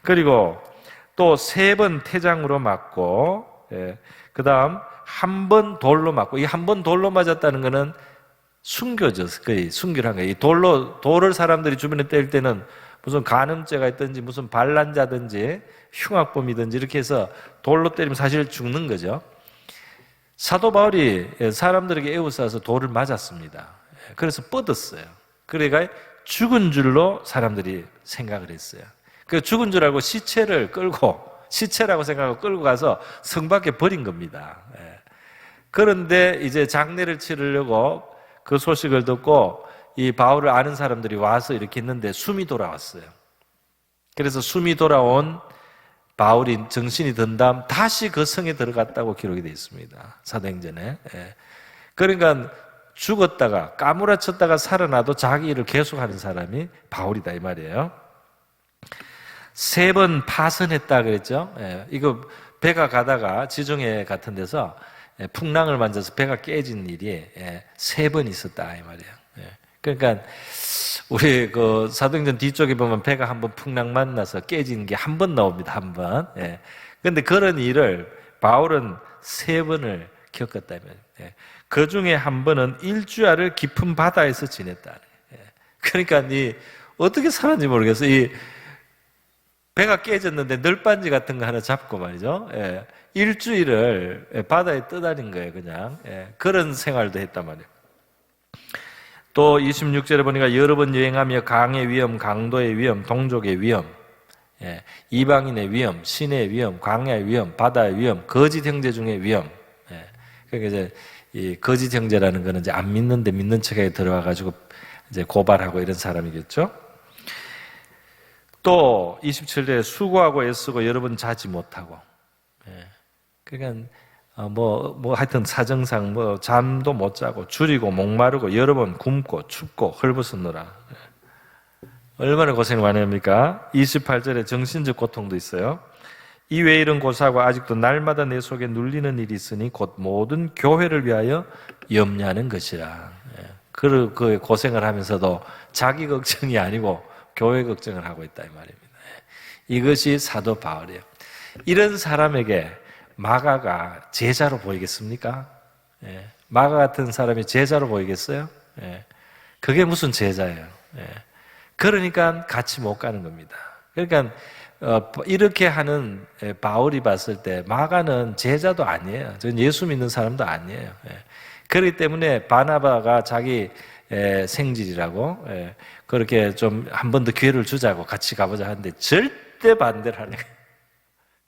그리고 또 3번 태장으로 맞고 그 다음 한 번 돌로 맞고 이 한 번 돌로 맞았다는 거는 순교죠. 거의 순교를 한 거예요. 이 돌을 사람들이 주변에 때릴 때는 무슨 간음죄가 있든지 무슨 반란자든지 흉악범이든지 이렇게 해서 돌로 때리면 사실 죽는 거죠. 사도 바울이 사람들에게 에워싸서 돌을 맞았습니다. 그래서 뻗었어요. 그러니까 죽은 줄로 사람들이 생각을 했어요. 그 죽은 줄 알고 시체라고 생각하고 끌고 가서 성 밖에 버린 겁니다. 그런데 이제 장례를 치르려고 그 소식을 듣고 이 바울을 아는 사람들이 와서 이렇게 했는데 숨이 돌아왔어요. 그래서 숨이 돌아온 바울이 정신이 든 다음 다시 그 성에 들어갔다고 기록이 되어 있습니다. 사도행전에. 그러니까 죽었다가 까무라쳤다가 살아나도 자기 일을 계속하는 사람이 바울이다 이 말이에요. 3번 파선했다 그랬죠. 이거 배가 가다가 지중해 같은 데서 풍랑을 만져서 배가 깨진 일이 3번 있었다 이 말이에요. 그러니까 우리 그 사도행전 뒤쪽에 보면 배가 한번 풍랑 만나서 깨진 게 한 번 나옵니다. 한 번. 그런데 그런 일을 바울은 3번을 겪었다면 그 중에 한 번은 일주야를 깊은 바다에서 지냈다. 그러니까 이 어떻게 살았는지 모르겠어요. 이 배가 깨졌는데 널빤지 같은 거 하나 잡고 말이죠. 일주일을 바다에 떠다닌 거예요, 그냥. 그런 생활도 했단 말이에요. 또 26절에 보니까 여러 번 여행하며 강의 위험, 강도의 위험, 동족의 위험, 이방인의 위험, 신의 위험, 광야의 위험, 바다의 위험, 거짓 형제 중의 위험. 그러니까 이제 이 거짓 형제라는 거는 이제 안 믿는데 믿는 척에 들어와가지고 이제 고발하고 이런 사람이겠죠. 또 27절에 수고하고 애쓰고 여러 번 자지 못하고. 그러니까 뭐 하여튼 사정상 잠도 못 자고 줄이고 목마르고 여러 번 굶고 춥고 헐벗었노라. 얼마나 고생을 많이 합니까? 28절에 정신적 고통도 있어요. 이외에 이런 고사하고 아직도 날마다 내 속에 눌리는 일이 있으니 곧 모든 교회를 위하여 염려하는 것이라. 그 고생을 하면서도 자기 걱정이 아니고 교회 걱정을 하고 있다 이 말입니다. 이것이 사도 바울이에요. 이런 사람에게 마가가 제자로 보이겠습니까? 마가 같은 사람이 제자로 보이겠어요? 그게 무슨 제자예요? 그러니까 같이 못 가는 겁니다. 그러니까 이렇게 하는 바울이 봤을 때 마가는 제자도 아니에요. 전 예수 믿는 사람도 아니에요. 그렇기 때문에 바나바가 자기 생질이라고 그렇게 좀 한 번 더 기회를 주자고 같이 가보자 하는데 절대 반대를 하는 거예요.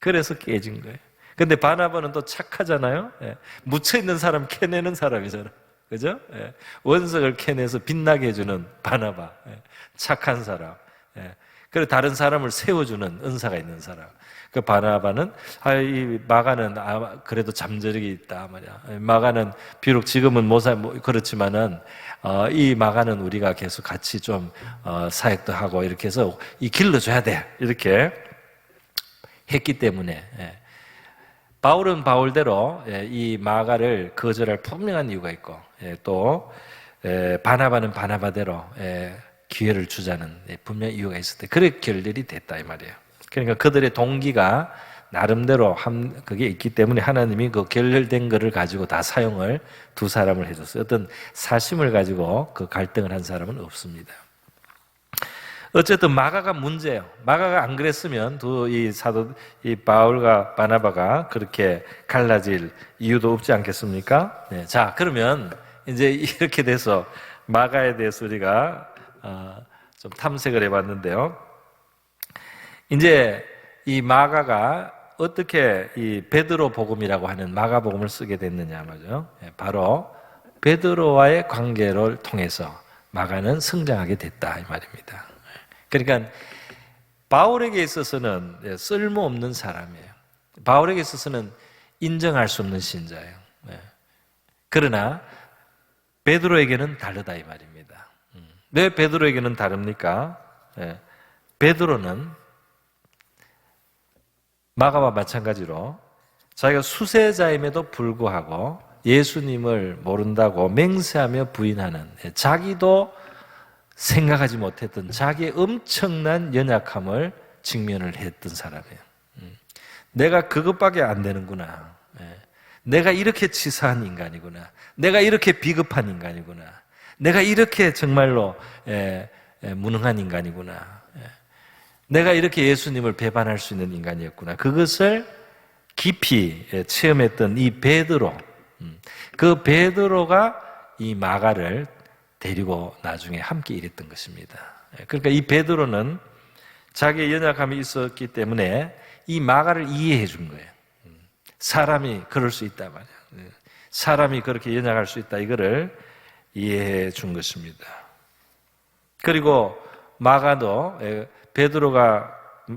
그래서 깨진 거예요. 근데 바나바는 또 착하잖아요. 예. 묻혀있는 사람 캐내는 사람이잖아. 그죠? 예. 원석을 캐내서 빛나게 해주는 바나바. 예. 착한 사람. 예. 그리고 다른 사람을 세워주는 은사가 있는 사람. 그 바나바는, 이 마가는 그래도 잠재력이 있다 말이야. 마가는 비록 지금은 그렇지만은, 이 마가는 우리가 계속 같이 좀, 사역도 하고 이렇게 해서 이 길러줘야 돼. 이렇게 했기 때문에, 예. 바울은 바울대로 이 마가를 거절할 분명한 이유가 있고, 또 바나바는 바나바대로 기회를 주자는 분명한 이유가 있을 때 그렇게 결렬이 됐다 이 말이에요. 그러니까 그들의 동기가 나름대로 그게 있기 때문에 하나님이 그 결렬된 거를 가지고 다 사용을 두 사람을 해줬어요. 어떤 사심을 가지고 그 갈등을 한 사람은 없습니다. 어쨌든 마가가 문제예요. 마가가 안 그랬으면 이 바울과 바나바가 그렇게 갈라질 이유도 없지 않겠습니까? 네. 자, 그러면 이제 이렇게 돼서 마가에 대해서 우리가 좀 탐색을 해봤는데요. 이제 이 마가가 어떻게 이 베드로 복음이라고 하는 마가복음을 쓰게 됐느냐 말이죠. 바로 베드로와의 관계를 통해서 마가는 성장하게 됐다 이 말입니다. 그러니까 바울에게 있어서는 쓸모없는 사람이에요. 바울에게 있어서는 인정할 수 없는 신자예요. 그러나 베드로에게는 다르다 이 말입니다. 왜 베드로에게는 다릅니까? 베드로는 마가와 마찬가지로 자기가 수세자임에도 불구하고 예수님을 모른다고 맹세하며 부인하는, 자기도 생각하지 못했던 자기의 엄청난 연약함을 직면을 했던 사람이에요. 내가 그것밖에 안 되는구나. 내가 이렇게 치사한 인간이구나. 내가 이렇게 비겁한 인간이구나. 내가 이렇게 정말로 무능한 인간이구나. 내가 이렇게 예수님을 배반할 수 있는 인간이었구나. 그것을 깊이 체험했던 이 베드로, 그 베드로가 이 마가를 데리고 나중에 함께 일했던 것입니다. 그러니까 이 베드로는 자기의 연약함이 있었기 때문에 이 마가를 이해해 준 거예요. 사람이 그럴 수 있다 말이야. 사람이 그렇게 연약할 수 있다 이거를 이해해 준 것입니다. 그리고 마가도 베드로가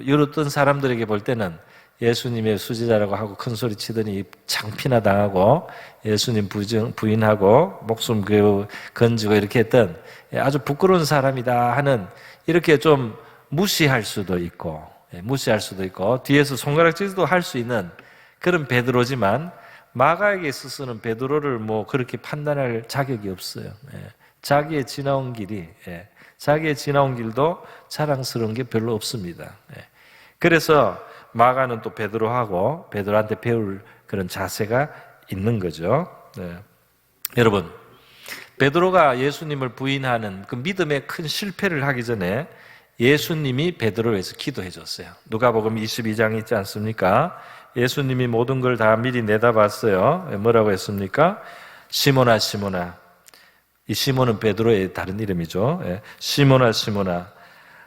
열었던 사람들에게 볼 때는 예수님의 수지자라고 하고 큰 소리 치더니 창피나 당하고 예수님 부인하고 목숨 건지고 이렇게 했던 아주 부끄러운 사람이다 하는 이렇게 좀 무시할 수도 있고 뒤에서 손가락질도 할 수 있는 그런 베드로지만 마가에게 있어서는 베드로를 뭐 그렇게 판단할 자격이 없어요. 자기의 지나온 길도 자랑스러운 게 별로 없습니다. 그래서 마가는 또 베드로하고 베드로한테 배울 그런 자세가 있는 거죠. 여러분, 베드로가 예수님을 부인하는 그 믿음의 큰 실패를 하기 전에 예수님이 베드로를 위해서 기도해 줬어요. 누가복음 22장 있지 않습니까? 예수님이 모든 걸 다 미리 내다봤어요. 뭐라고 했습니까? 시몬아 시몬아. 이 시몬은 베드로의 다른 이름이죠. 시몬아 시몬아,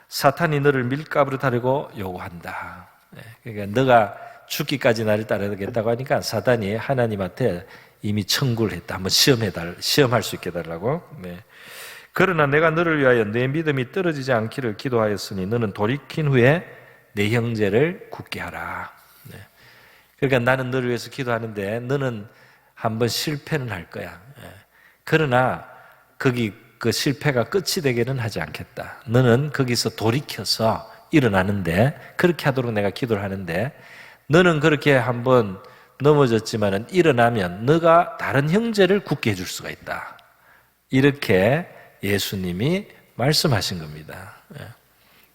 사탄이 너를 밀가부로 다루고 요구한다. 그러니까 너가 죽기까지 나를 따르겠다고 하니까 사단이 하나님한테 이미 청구를 했다. 한번 시험할 수 있게 해달라고. 그러나 내가 너를 위하여 내 믿음이 떨어지지 않기를 기도하였으니 너는 돌이킨 후에 내 형제를 굳게 하라. 그러니까 나는 너를 위해서 기도하는데 너는 한번 실패는 할 거야. 그러나 그 실패가 끝이 되기는 하지 않겠다. 너는 거기서 돌이켜서 일어나는데 그렇게 하도록 내가 기도를 하는데 너는 그렇게 한번 넘어졌지만은 일어나면 너가 다른 형제를 굳게 해줄 수가 있다. 이렇게 예수님이 말씀하신 겁니다.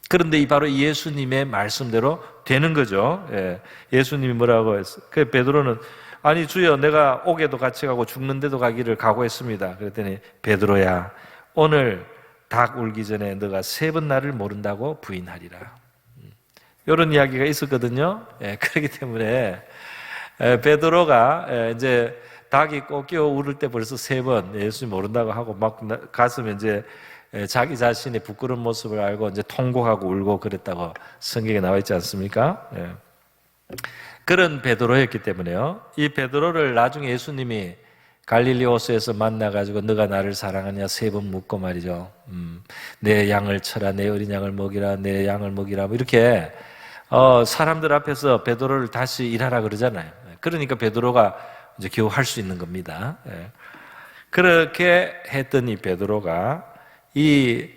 그런데 바로 예수님의 말씀대로 되는 거죠. 예수님이 뭐라고 했어요? 그 베드로는 아니 주여 내가 옥에도 같이 가고 죽는데도 가기를 각오했습니다. 그랬더니 베드로야 오늘 닭 울기 전에 너가 3번 나를 모른다고 부인하리라. 이런 이야기가 있었거든요. 그렇기 때문에 베드로가 이제 닭이 꼬끼어 울을 때 벌써 3번 예수님 모른다고 하고 막 가슴에 이제 자기 자신의 부끄러운 모습을 알고 이제 통곡하고 울고 그랬다고 성경에 나와 있지 않습니까? 그런 베드로였기 때문에요. 이 베드로를 나중에 예수님이 갈릴리 호수에서 만나가지고 너가 나를 사랑하냐 3번 묻고 말이죠. 내 양을 쳐라, 내 어린 양을 먹이라, 내 양을 먹이라, 뭐 이렇게 사람들 앞에서 베드로를 다시 일하라 그러잖아요. 그러니까 베드로가 이제 겨우 할 수 있는 겁니다. 그렇게 했던 이 베드로가 이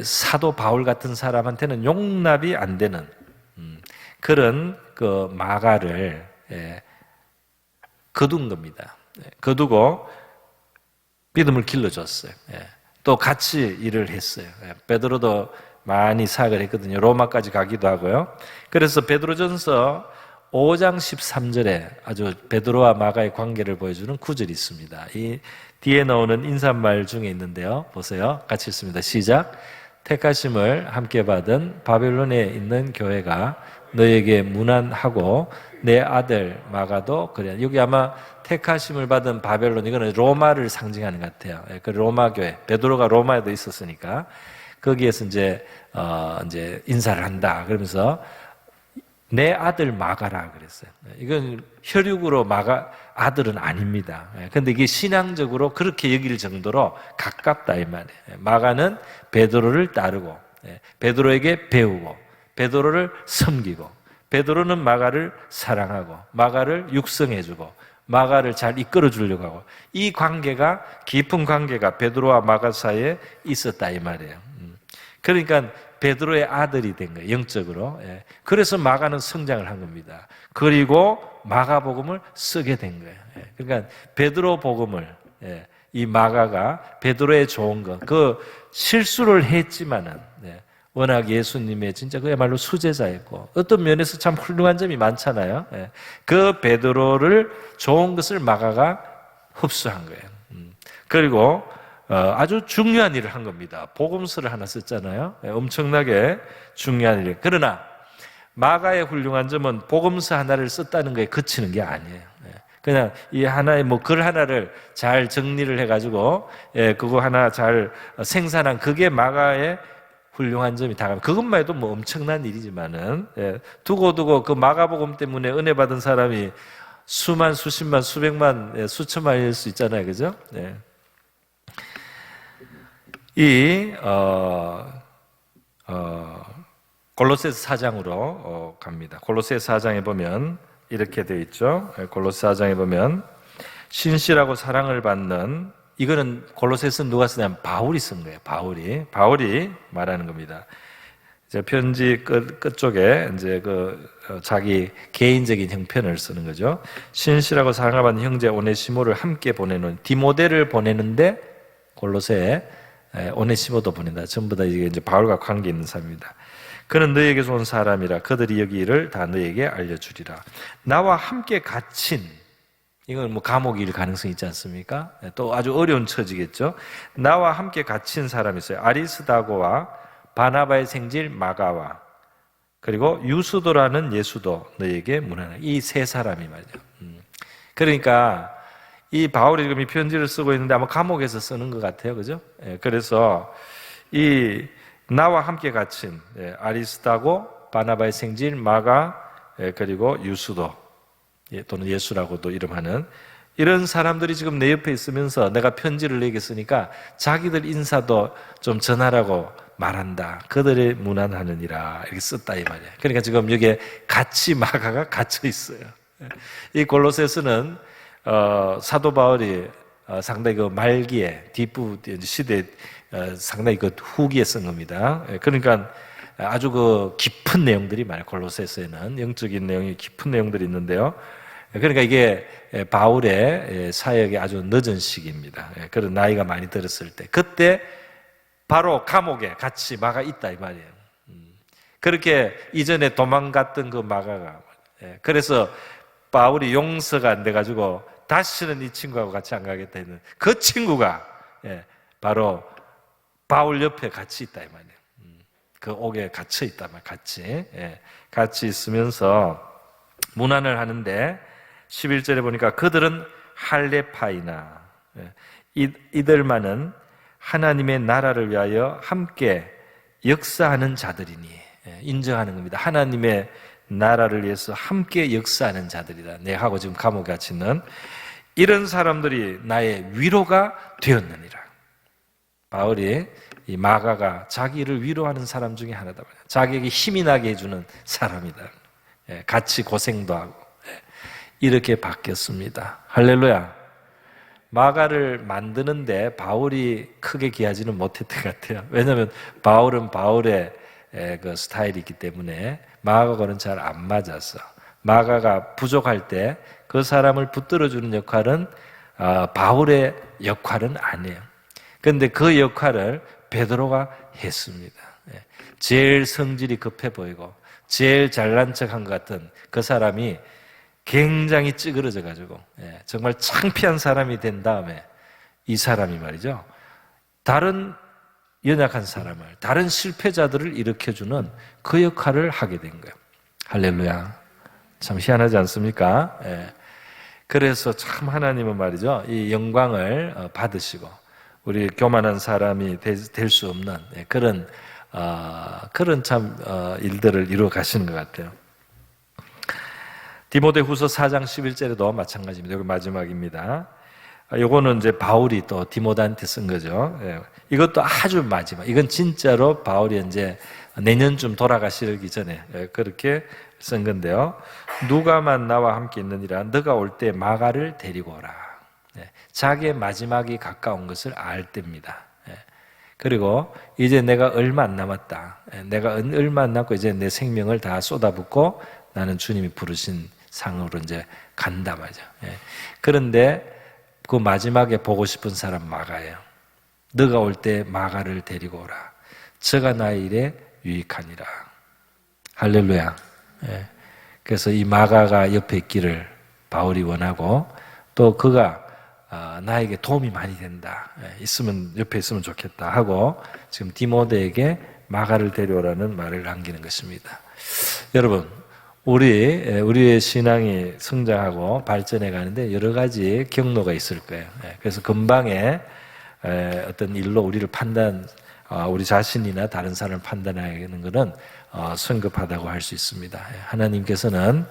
사도 바울 같은 사람한테는 용납이 안 되는 그런 그 마가를 거둔 겁니다. 거두고 믿음을 길러줬어요. 또 같이 일을 했어요. 베드로도 많이 사역을 했거든요. 로마까지 가기도 하고요. 그래서 베드로전서 5장 13절에 아주 베드로와 마가의 관계를 보여주는 구절이 있습니다. 이 뒤에 나오는 인사말 중에 있는데요. 보세요. 같이 읽습니다. 시작. 택하심을 함께 받은 바벨론에 있는 교회가 너에게 문안하고 내 아들 마가도 그래. 여기 아마 택하심을 받은 바벨론, 이거는 로마를 상징하는 것 같아요. 그 로마 교회, 베드로가 로마에도 있었으니까 거기에서 이제 인사를 한다. 그러면서 내 아들 마가라 그랬어요. 이건 혈육으로 마가 아들은 아닙니다. 근데 이게 신앙적으로 그렇게 여길 정도로 가깝다 이 말이에요. 마가는 베드로를 따르고 베드로에게 배우고 베드로를 섬기고 베드로는 마가를 사랑하고 마가를 육성해주고 마가를 잘 이끌어 주려고 하고 이 관계가 깊은 관계가 베드로와 마가 사이에 있었다 이 말이에요. 그러니까 베드로의 아들이 된 거예요. 영적으로. 그래서 마가는 성장을 한 겁니다. 그리고 마가복음을 쓰게 된 거예요. 그러니까 베드로 복음을 이 마가가 베드로의 좋은 것, 그 실수를 했지만은 워낙 예수님의 진짜 그야말로 수제자였고 어떤 면에서 참 훌륭한 점이 많잖아요. 그 베드로를 좋은 것을 마가가 흡수한 거예요. 그리고 아주 중요한 일을 한 겁니다. 복음서를 하나 썼잖아요. 엄청나게 중요한 일. 그러나 마가의 훌륭한 점은 복음서 하나를 썼다는 거에 그치는 게 아니에요. 그냥 이 하나의 뭐 글 하나를 잘 정리를 해가지고 그거 하나 잘 생산한 그게 마가의 훌륭한 점이 다가 그것만 해도 뭐 엄청난 일이지만은 두고두고 그 마가복음 때문에 은혜 받은 사람이 수만, 수십만, 수백만, 수천만일 수 있잖아요, 그죠? 골로새서 4장으로 갑니다. 골로새서 4장에 보면 이렇게 되어 있죠. 골로새 4장에 보면 신실하고 사랑을 받는 이거는 골로새서 누가 쓰냐면 바울이 쓴 거예요. 바울이 말하는 겁니다. 이제 편지 끝쪽에 이제 자기 개인적인 형편을 쓰는 거죠. 신실하고 사랑을 받는 형제 오네시모를 함께 보내는 디모데를 보내는데 골로새에 오네시모도 보낸다. 전부 다 이게 이제 바울과 관계 있는 사람입니다. 그는 너에게서 온 사람이라 그들이 여기 일을 다 너에게 알려주리라. 나와 함께 갇힌 이건 뭐 감옥일 가능성이 있지 않습니까? 또 아주 어려운 처지겠죠. 나와 함께 갇힌 사람이 있어요. 아리스다고와 바나바의 생질 마가와 그리고 유수도라는 예수도 너에게 문안하라. 이 세 사람이 말이죠. 그러니까 이 바울이 지금 이 편지를 쓰고 있는데 아마 감옥에서 쓰는 것 같아요, 그죠? 그래서 이 나와 함께 갇힌 아리스다고 바나바의 생질 마가 그리고 유수도 또는 예수라고도 이름하는 이런 사람들이 지금 내 옆에 있으면서 내가 편지를 내게 쓰니까 자기들 인사도 좀 전하라고 말한다. 그들의 문안하느니라 이렇게 썼다 이 말이에요. 그러니까 지금 여기에 같이 마가가 갇혀 있어요. 이 골로새서는 사도 바울이 상당히 그 말기에 뒷부 시대 상당히 그 후기에 쓴 겁니다. 그러니까 아주 그 깊은 내용들이 많아요. 골로새서에는 영적인 내용이 깊은 내용들이 있는데요. 그러니까 이게 바울의 사역의 아주 늦은 시기입니다. 그런 나이가 많이 들었을 때 그때 바로 감옥에 같이 마가 있다 이 말이에요. 그렇게 이전에 도망갔던 그 마가가 그래서 바울이 용서가 안 돼가지고 다시는 이 친구하고 같이 안 가겠다 했는 그 친구가 바로 바울 옆에 같이 있다 이 말이에요. 그 옥에 갇혀 있다 말 같이 있으면서 문안을 하는데 11절에 보니까 그들은 할레파이나 이들만은 하나님의 나라를 위하여 함께 역사하는 자들이니 인정하는 겁니다. 하나님의 나라를 위해서 함께 역사하는 자들이다. 내하고 지금 감옥에 갇히는 이런 사람들이 나의 위로가 되었느니라. 바울이 이 마가가 자기를 위로하는 사람 중에 하나다. 자기에게 힘이 나게 해주는 사람이다. 같이 고생도 하고 이렇게 바뀌었습니다. 할렐루야. 마가를 만드는데 바울이 크게 기하지는 못했던 것 같아요. 왜냐하면 바울은 바울의 그 스타일이 있기 때문에 마가하고는 잘 안 맞았어. 마가가 부족할 때 그 사람을 붙들어주는 역할은 바울의 역할은 아니에요. 그런데 그 역할을 베드로가 했습니다. 제일 성질이 급해 보이고 제일 잘난 척한 것 같은 그 사람이 굉장히 찌그러져 가지고 정말 창피한 사람이 된 다음에 이 사람이 말이죠, 다른 연약한 사람을, 다른 실패자들을 일으켜주는 그 역할을 하게 된 거예요. 할렐루야. 참 희한하지 않습니까? 그래서 참 하나님은 말이죠, 이 영광을 받으시고 우리 교만한 사람이 될 수 없는 그런 참 일들을 이루어 가시는 것 같아요. 디모데후서 4장 11절에도 마찬가지입니다. 여기 마지막입니다. 요거는 이제 바울이 또 디모데한테 쓴 거죠. 이것도 아주 마지막. 이건 진짜로 바울이 이제 내년쯤 돌아가시기 전에 그렇게 쓴 건데요. 누가만 나와 함께 있느니라. 너가 올 때 마가를 데리고 오라. 자기의 마지막이 가까운 것을 알 때입니다. 그리고 이제 내가 얼마 안 남았다. 내가 얼마 안 남고 이제 내 생명을 다 쏟아붓고 나는 주님이 부르신 상으로 이제 간다 말이죠. 그런데 그 마지막에 보고 싶은 사람 마가예요. 너가 올 때 마가를 데리고 오라. 저가 나의 일에 유익하니라. 할렐루야. 그래서 이 마가가 옆에 있기를 바울이 원하고 또 그가 나에게 도움이 많이 된다. 옆에 있으면 좋겠다 하고 지금 디모데에게 마가를 데려오라는 말을 남기는 것입니다. 여러분, 우리의 신앙이 성장하고 발전해 가는데 여러 가지 경로가 있을 거예요. 그래서 금방에 어떤 일로 우리를 우리 자신이나 다른 사람을 판단하는 것은 성급하다고 할 수 있습니다. 하나님께서는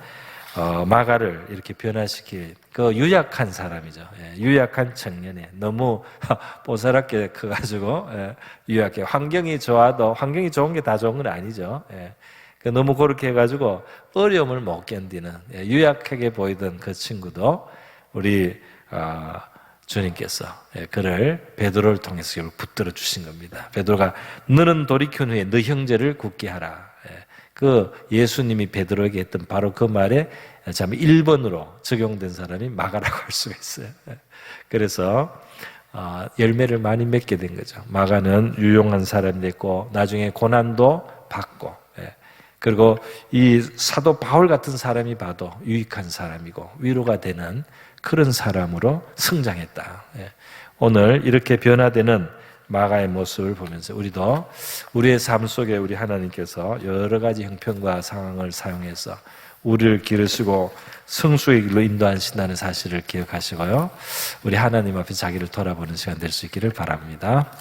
마가를 이렇게 변화시킬 그 유약한 사람이죠. 유약한 청년에 너무 뽀사랗게 커가지고 유약해. 환경이 좋아도 환경이 좋은 게 다 좋은 건 아니죠. 너무 그렇게 해가지고 어려움을 못 견디는 유약하게 보이던 그 친구도 우리 주님께서 그를 베드로를 통해서 붙들어 주신 겁니다. 베드로가 너는 돌이킨 후에 너 형제를 굳게 하라. 그 예수님이 베드로에게 했던 바로 그 말에 참 1번으로 적용된 사람이 마가라고 할 수가 있어요. 그래서 열매를 많이 맺게 된 거죠. 마가는 유용한 사람이 됐고 나중에 고난도 받고 그리고 이 사도 바울 같은 사람이 봐도 유익한 사람이고 위로가 되는 그런 사람으로 성장했다. 오늘 이렇게 변화되는 마가의 모습을 보면서 우리도 우리의 삶 속에 우리 하나님께서 여러 가지 형편과 상황을 사용해서 우리를 기르시고 성수의 길로 인도하신다는 사실을 기억하시고요. 우리 하나님 앞에 자기를 돌아보는 시간 될 수 있기를 바랍니다.